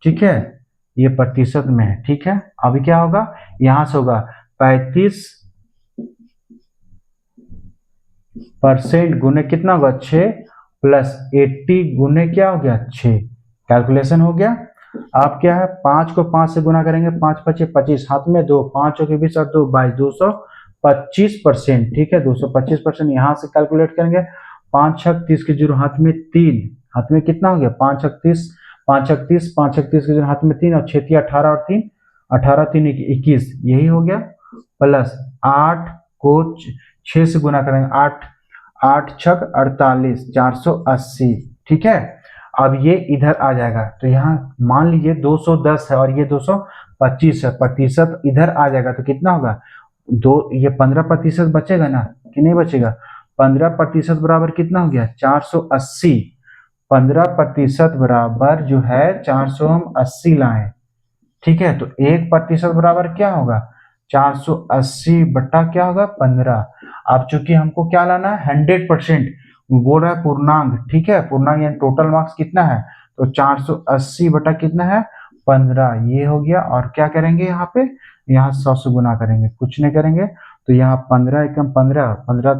ठीक है, ये प्रतिशत में है। ठीक है, अभी क्या होगा, यहां से होगा 35% गुने कितना होगा 6 प्लस 80 गुने क्या हो गया 6। कैलकुलेशन हो गया। आप क्या है, 5 को 5 से गुना करेंगे, 5 पचे 25, हाथ में 2, 5 के 20 और 2 22, 225%। ठीक है, 225% यहां से कैलकुलेट करेंगे। 5 छक 30 के जीरो, हाथ में 3, हाथ में कितना हो गया 5 छक 30, 5 छक 30, 5 छक 30 के जीरो, हाथ में 3 और 6 18 और 3 18 3 21, यही हो गया। प्लस 8 को 6 से गुना करेंगे, 8 8 छक 48, 480। ठीक है, अब ये इधर आ जाएगा, तो यहाँ मान लीजिए 210 है और ये 225 है, प्रतिशत इधर आ जाएगा तो कितना होगा, दो, ये 15% बचेगा ना कि नहीं बचेगा, 15% बराबर कितना हो गया 480। 15% बराबर जो है 480 लाए। ठीक है, तो 1% बराबर क्या होगा, 480 बट्टा क्या होगा 15। अब चूंकि हमको क्या लाना है 100%, बोल रहा है पूर्णांक। ठीक है, पूर्णांक यानी टोटल मार्क्स कितना है, तो 480 बटा कितना है 15, ये हो गया। और क्या करेंगे यहाँ पे, यहाँ 100 से गुना करेंगे, कुछ नहीं करेंगे। तो यहाँ 15 एकम 15, 15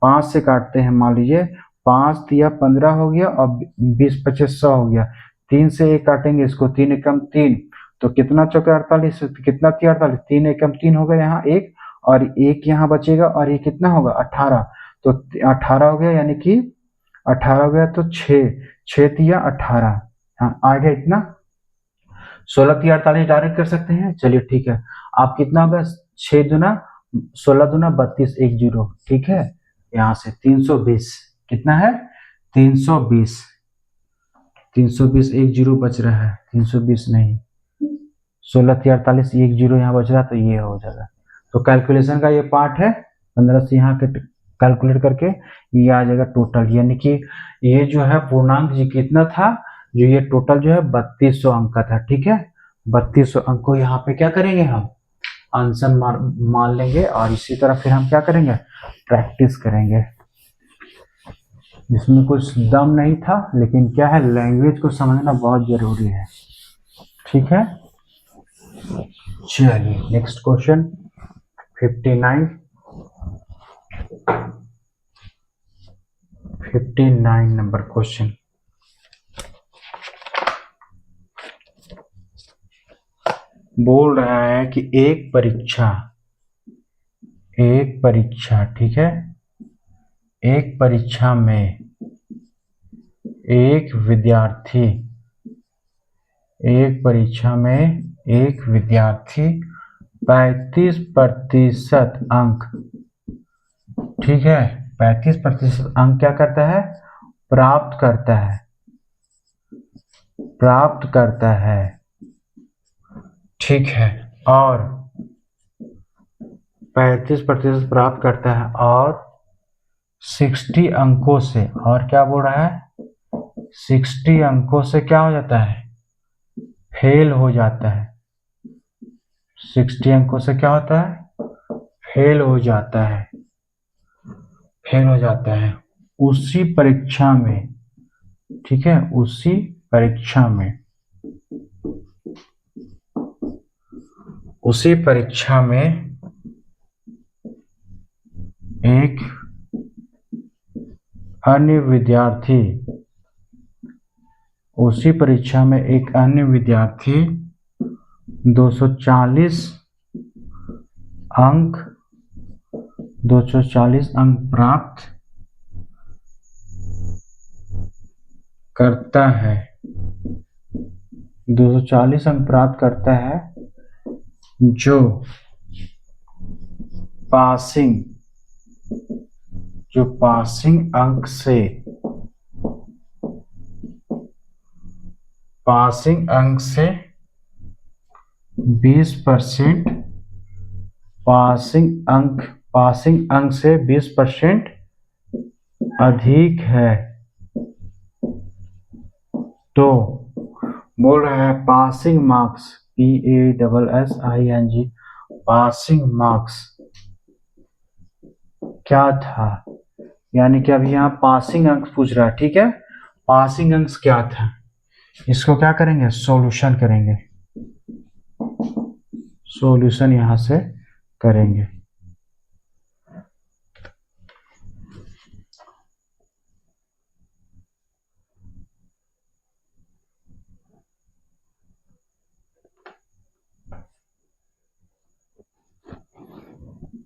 5 से काटते हैं, मान लीजिए 5 दिया 15 हो गया और 20 पच्चीस 100 हो गया। 3 से 1 काटेंगे इसको, 3 एकम 3, तो कितना चौके 48, कितना 3 48, 3 एकम 3 होगा, यहाँ 1 और 1 यहाँ बचेगा और ये कितना होगा 18, तो 18 हो गया, यानी कि 18 हो गया तो 6 दिया 18, हाँ आ गया इतना। 16 दिया 48 डायरेक्ट कर सकते हैं, चलिए ठीक है। आप कितना होगा 6 दूना 16 दूना 32 1 जीरो। ठीक है, यहाँ से 320 कितना है 320, 320 1 जीरो बच रहा है, 320 नहीं, 16 48 1 जीरो यहाँ बच रहा, तो ये हो जाएगा। तो कैलकुलेशन का ये पार्ट है, 15 से यहाँ के कैलकुलेट करके ये आ जाएगा टोटल, यानी कि ये जो है पूर्णांक जी कितना था, जो ये टोटल जो है 3200 अंक का था। ठीक है, 3200 अंक को यहाँ पे क्या करेंगे, हम आंसर मान लेंगे और इसी तरह फिर हम क्या करेंगे, प्रैक्टिस करेंगे। इसमें कुछ दम नहीं था, लेकिन क्या है, लैंग्वेज को समझना बहुत जरूरी है। ठीक है, चलिए नेक्स्ट क्वेश्चन 59 नंबर क्वेश्चन। बोल रहा है कि एक परीक्षा, ठीक है, एक परीक्षा में एक विद्यार्थी 35% अंक, ठीक है, 35% अंक क्या करता है, प्राप्त करता है, ठीक है, और 35% प्राप्त करता है और 60 अंकों से, और क्या बोल रहा है, 60 अंकों से क्या हो जाता है, फेल हो जाता है। 60 अंकों से क्या होता है, फेल हो जाता है उसी परीक्षा में, ठीक है, उसी परीक्षा में एक अन्य विद्यार्थी 240 अंक प्राप्त करता है, 240 अंक प्राप्त करता है, जो पासिंग अंक से 20%, पासिंग अंक से 20% अधिक है। तो बोल रहा है passing marks, PASSING, passing marks क्या था, यानी कि अभी यहाँ पासिंग अंक पूछ रहा है, ठीक है, पासिंग अंक क्या था, इसको क्या करेंगे, सॉल्यूशन करेंगे, सॉल्यूशन यहां से करेंगे।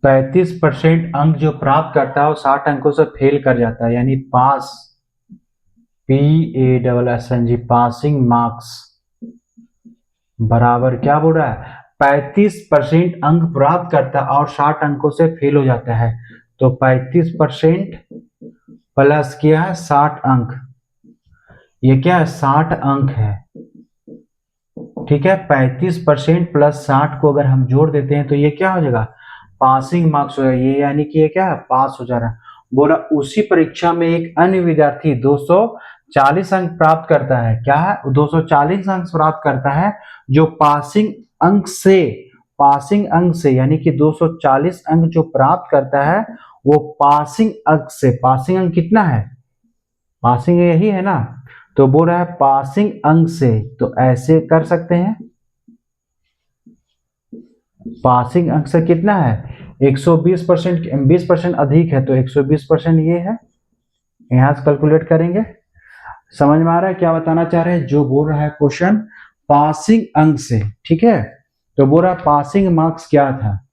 %35 अंक जो प्राप्त करता है वो 60 अंकों से फेल कर जाता है, यानी पास, PASSING, पासिंग मार्क्स बराबर क्या बोल रहा है, 35% अंक प्राप्त करता है और 60 अंकों से फेल हो जाता है। तो 35% प्लस क्या है, 60 अंक, ये क्या है, 60 अंक है, ठीक है, 35% प्लस 60 को अगर हम जोड़ देते हैं तो ये क्या हो जाएगा, पासिंग मार्क्स हो जाएगा, ये यानी कि ये क्या है, पास हो जा रहा है। बोला उसी परीक्षा में एक अन्य विद्यार्थी 240 अंक प्राप्त करता है, क्या है, 240 अंक प्राप्त करता है, जो पासिंग अंक से यानी कि 240 अंक जो प्राप्त करता है वो पासिंग अंक कितना है, पासिंग यही है ना, तो बोल रहा है पासिंग अंक से, तो ऐसे कर सकते हैं, पासिंग अंक से कितना है, 120%, 20% अधिक है तो 120% ये है, यहां से कैलकुलेट करेंगे। समझ में आ रहा है क्या बताना चाह रहे हैं, जो बोल रहा है क्वेश्चन पासिंग अंक से, ठीक है, तो बोल रहा है पासिंग मार्क्स क्या था,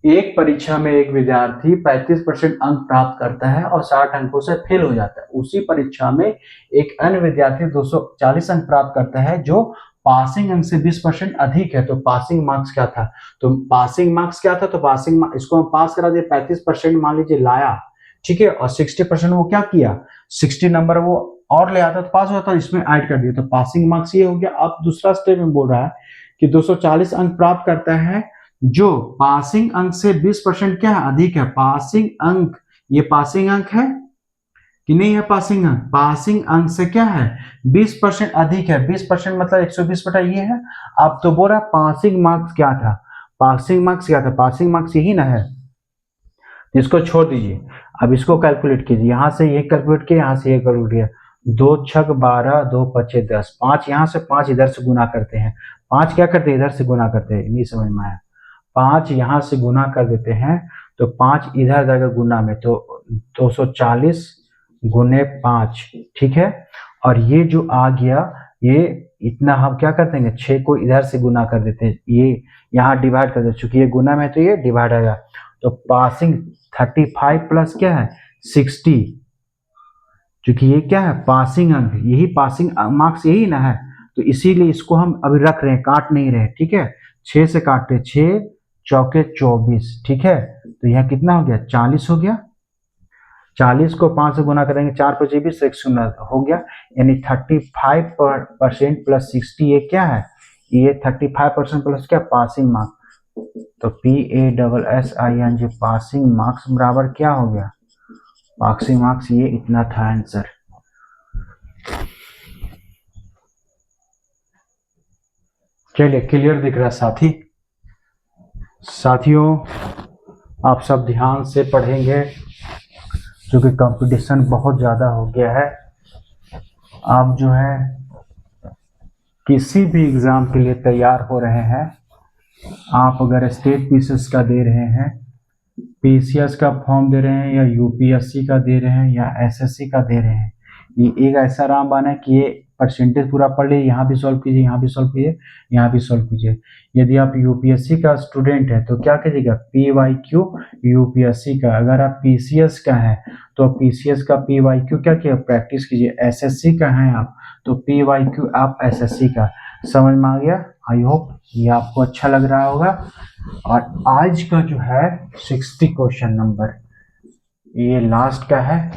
एक परीक्षा में एक विद्यार्थी 35% अंक प्राप्त करता है और 60 अंकों से फेल हो जाता है, उसी परीक्षा में एक अन्य विद्यार्थी 240 अंक प्राप्त करता है, जो पासिंग अंक से 20% अधिक है, तो पासिंग मार्क्स क्या था, तो पासिंग मार्क्स क्या था, तो पासिंग इसको हम पास करा दिए, 35% मान लीजिए लाया, ठीक है, और 60% वो क्या किया, 60 नंबर वो और ले आता तो पास हो जाता, इसमें ऐड कर दिया, तो पासिंग मार्क्स ये हो गया। अब दूसरा स्टेप में बोल रहा है कि 240 अंक प्राप्त करता है, जो पासिंग अंक से 20% क्या है, अधिक है, पासिंग अंक, ये पासिंग अंक है कि नहीं है, पासिंग अंक से क्या है, 20% अधिक है, 20% मतलब 120 बटा ये है। अब तो बोल रहा पासिंग मार्क्स क्या था, पासिंग मार्क्स यही ना है, इसको छोड़ दीजिए। अब इसको कैलकुलेट कीजिए, यहाँ से ये कैलकुलेट किया, यहाँ से ये कैलकुलेट किया, 2 छक 12, 2 पचे 10, 5 यहाँ से 5 इधर से गुना करते हैं, 5 क्या करते हैं इधर से गुना करते हैं, नहीं समझ में आया, 5 यहाँ से गुना कर देते हैं तो 5 इधर जाएगा गुना में, तो 240 गुने 5, ठीक है। और ये जो आ गया, ये इतना हम क्या कर देंगे, 6 को इधर से गुना कर देते हैं, ये यहाँ डिवाइड कर देते, चूंकि ये गुना में तो ये डिवाइड आएगा, तो पासिंग 35 प्लस क्या है 60, क्योंकि ये क्या है पासिंग अंक, यही पासिंग मार्क्स यही ना है, तो इसीलिए इसको हम अभी रख रहे हैं, काट नहीं रहे, ठीक है। 6 से काटते, 6 चौके 24, ठीक है, तो यहाँ कितना हो गया 40 हो गया, 40 को 5 से गुना करेंगे, 4 5 20, 1 हो गया, यानी 35% प्लस 60 ये क्या है, ये 35% प्लस क्या पासिंग मार्क्स, तो PASSING पासिंग मार्क्स बराबर क्या हो गया, पासिंग मार्क्स ये इतना था आंसर। चलिए क्लियर दिख रहा साथियों, आप सब ध्यान से पढ़ेंगे क्योंकि कंपटीशन बहुत ज़्यादा हो गया है। आप जो है किसी भी एग्ज़ाम के लिए तैयार हो रहे हैं, आप अगर स्टेट पीसीएस का दे रहे हैं, पीसीएस का फॉर्म दे रहे हैं, या यूपीएससी का दे रहे हैं, या एसएससी का दे रहे हैं, ये एक ऐसा रामबाण है कि ये परसेंटेज पूरा पढ़ लीजिए, यहाँ भी सॉल्व कीजिए, यहाँ भी सॉल्व कीजिए, यहाँ भी सॉल्व कीजिए। यदि आप यूपीएससी का स्टूडेंट है तो क्या कीजिएगा, PYQ यूपीएससी का, अगर आप पीसीएस का है तो पीसीएस का PYQ क्या किया प्रैक्टिस कीजिए, एसएससी का है आप तो PYQ आप एसएससी का। समझ में आ गया? आई होप ये आपको अच्छा लग रहा होगा। और आज का जो है 60 क्वेश्चन नंबर ये लास्ट का है,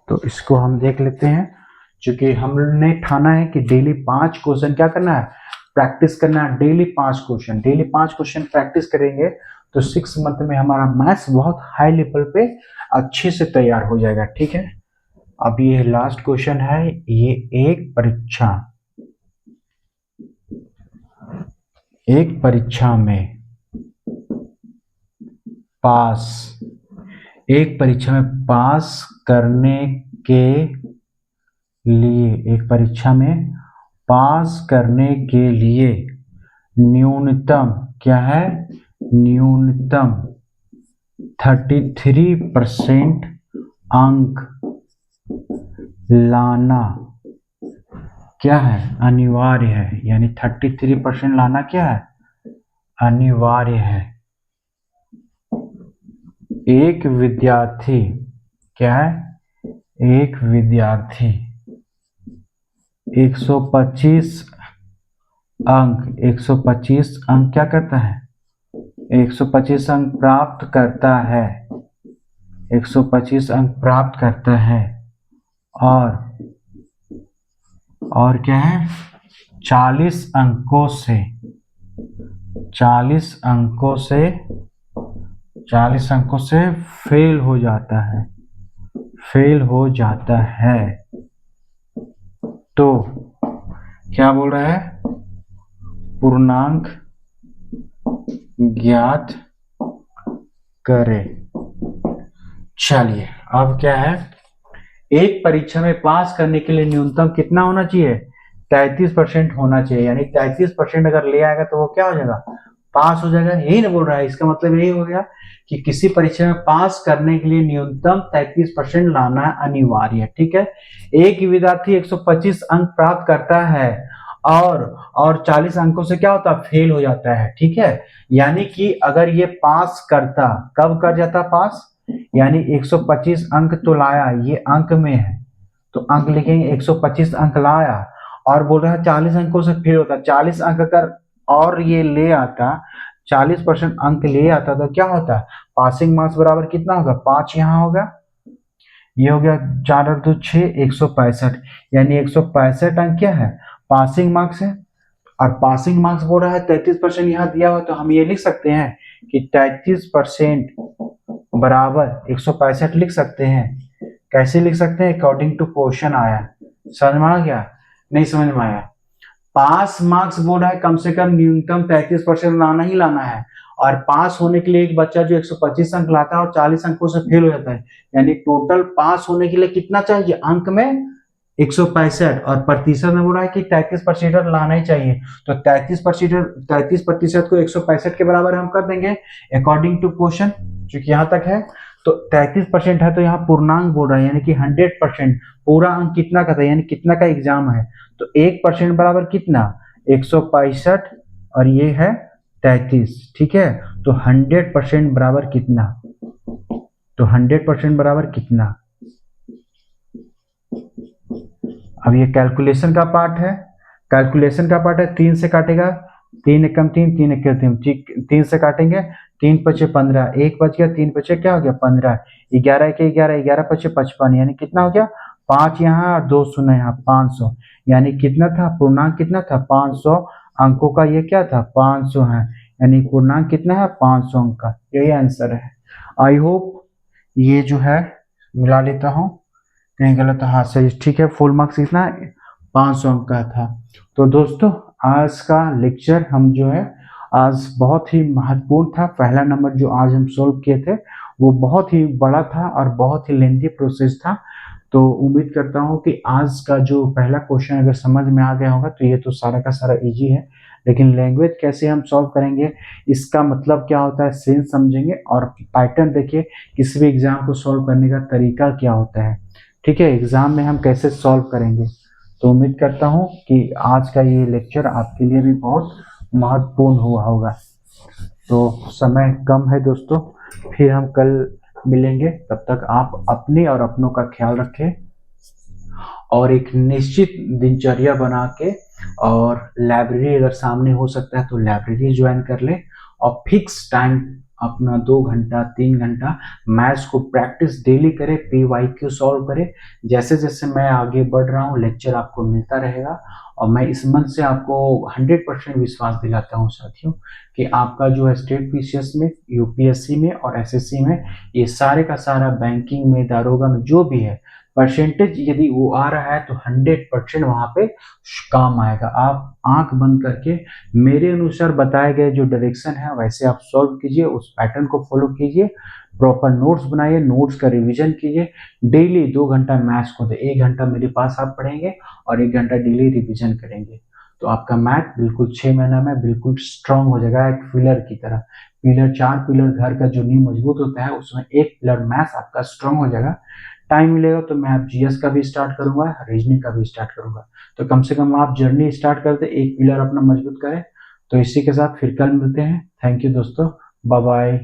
तो इसको हम देख लेते हैं, क्योंकि हमने ठाना है कि डेली 5 क्वेश्चन क्या करना है, प्रैक्टिस करना है, डेली 5 क्वेश्चन प्रैक्टिस करेंगे तो 6 मंथ में हमारा मैथ्स बहुत हाई लेवल पे अच्छे से तैयार हो जाएगा, ठीक है। अब ये लास्ट क्वेश्चन है, ये एक परीक्षा में पास करने के लिए, एक परीक्षा में पास करने के लिए न्यूनतम क्या है, न्यूनतम 33% अंक लाना क्या है, अनिवार्य है, यानी 33% लाना क्या है, अनिवार्य है। एक विद्यार्थी क्या है, एक विद्यार्थी 125 अंक क्या करता है, 125 अंक प्राप्त करता है, 125 अंक प्राप्त करता है, और क्या है 40 अंकों से फेल हो जाता है, तो क्या बोल रहा है, पूर्णांक ज्ञात करे। चलिए अब क्या है, एक परीक्षा में पास करने के लिए न्यूनतम कितना होना चाहिए, 33% होना चाहिए, यानी 33% अगर ले आएगा तो वो क्या हो जाएगा, पास हो जाएगा, यही ना बोल रहा है। इसका मतलब यही हो गया कि किसी परीक्षा में पास करने के लिए न्यूनतम 33% लाना अनिवार्य है, ठीक है। एक विद्यार्थी 125 अंक प्राप्त करता है और 40 अंकों से क्या होता है, फेल हो जाता है, ठीक है। यानी कि अगर ये पास करता, कब कर जाता पास, यानी 125 अंक तो लाया, ये अंक में है तो अंक लिखेंगे, 125 अंक लाया और बोल रहा है 40 अंकों से फेल होता, 40 अंक अगर और ये ले आता, 40% अंक ले आता तो क्या होता, पासिंग मार्क्स बराबर कितना होगा, 5 यहाँ होगा, ये हो गया 4 और 2 6, 165, यानी 165 अंक क्या है, पासिंग मार्क्स है। और पासिंग मार्क्स बोल रहा है 33% यहाँ दिया हुआ, तो हम ये लिख सकते हैं कि 33% बराबर 165 लिख सकते हैं। कैसे लिख सकते हैं, अकॉर्डिंग टू क्वेश्चन आया, समझ में आ गया, नहीं समझ में आया। पास मार्क्स बोल रहा है कम से कम न्यूनतम 33% लाना ही लाना है, और पास होने के लिए एक बच्चा जो 125 अंक लाता है और 40 अंकों से फेल हो जाता है, यानी टोटल पास होने के लिए कितना चाहिए अंक में 165, और प्रतिशत में बोला है कि 33% लाना ही चाहिए। तो 33% को 165 के बराबर हम कर देंगे अकॉर्डिंग टू क्वेश्चन, क्योंकि यहाँ तक है। तो 33% है तो यहाँ पूर्णांक बोल रहा है, यानी कि 100%। पूरा अंक कितना का था, यानी कितना का एग्जाम है, तो 1% बराबर कितना 165, और ये है 33, ठीक है। तो 100% बराबर कितना, तो 100% बराबर कितना। अब ये कैलकुलेशन का पार्ट है, कैलकुलेशन का पार्ट है। 3 से काटेगा, 3 एकम 3, 3 एकम 3, ठीक, 3 से काटेंगे, 3 पचे 15, 1 बच गया, 3 पचे क्या हो गया 15, 11 के 11, 11 पचे 55, यानी कितना हो गया 5 यहाँ और 2 शून्य यहाँ 500, यानी कितना था पूर्णांक कितना था 500 अंकों का, ये क्या था 500 है, यानी पूर्णांक कितना है 500 अंक का, यही आंसर है। आई होप ये जो है मिला लेता हूँ, कहीं गलत, हाँ सही, ठीक है। फुल मार्क्स कितना 500 अंक का था। तो दोस्तों आज का लेक्चर हम जो है आज बहुत ही महत्वपूर्ण था। पहला नंबर जो आज हम सोल्व किए थे वो बहुत ही बड़ा था और बहुत ही लेंथी प्रोसेस था। तो उम्मीद करता हूँ कि आज का जो पहला क्वेश्चन अगर समझ में आ गया होगा तो ये तो सारा का सारा इजी है, लेकिन लैंग्वेज कैसे हम सॉल्व करेंगे, इसका मतलब क्या होता है, सेंस समझेंगे, और पैटर्न देखिए किसी भी एग्जाम को सॉल्व करने का तरीका क्या होता है, ठीक है, एग्जाम में हम कैसे सॉल्व करेंगे। तो उम्मीद करता हूँ कि आज का ये लेक्चर आपके लिए भी बहुत महत्वपूर्ण हुआ होगा। तो समय कम है दोस्तों, फिर हम कल मिलेंगे, तब तक आप अपने और अपनों का ख्याल रखें और एक निश्चित दिनचर्या बना के, और लाइब्रेरी अगर सामने हो सकता है तो लाइब्रेरी ज्वाइन कर ले, और फिक्स टाइम अपना 2 घंटा 3 घंटा मैथ्स को प्रैक्टिस डेली करें, PYQ सॉल्व करें। जैसे जैसे मैं आगे बढ़ रहा हूँ लेक्चर आपको मिलता रहेगा, और मैं इस मन से आपको 100% विश्वास दिलाता हूँ साथियों कि आपका जो है स्टेट PCS में, UPSC में और SSC में, ये सारे का सारा बैंकिंग में, दारोगा में जो भी है परसेंटेज यदि वो आ रहा है तो 100% वहां पे काम आएगा। आप आंख बंद करके मेरे अनुसार बताए गए जो डायरेक्शन है वैसे आप सॉल्व कीजिए, उस पैटर्न को फॉलो कीजिए, प्रॉपर नोट्स बनाइए, नोट्स का रिवीजन कीजिए, डेली 2 घंटा मैथ्स को दे, 1 घंटा मेरे पास आप पढ़ेंगे और 1 घंटा डेली रिवीजन करेंगे, तो आपका मैथ बिल्कुल 6 महीना में बिल्कुल स्ट्रांग हो जाएगा, एक पिलर की तरह। पिलर, 4 पिलर घर का जो नींव मजबूत होता है उसमें एक पिलर मैथ आपका स्ट्रांग हो जाएगा। टाइम मिलेगा तो मैं आप GS का भी स्टार्ट करूंगा, रीजनिंग का भी स्टार्ट करूंगा, तो कम से कम आप जर्नी स्टार्ट करते एक पिलर अपना मजबूत करें। तो इसी के साथ फिर कल मिलते हैं। थैंक यू दोस्तों, बाय बाय।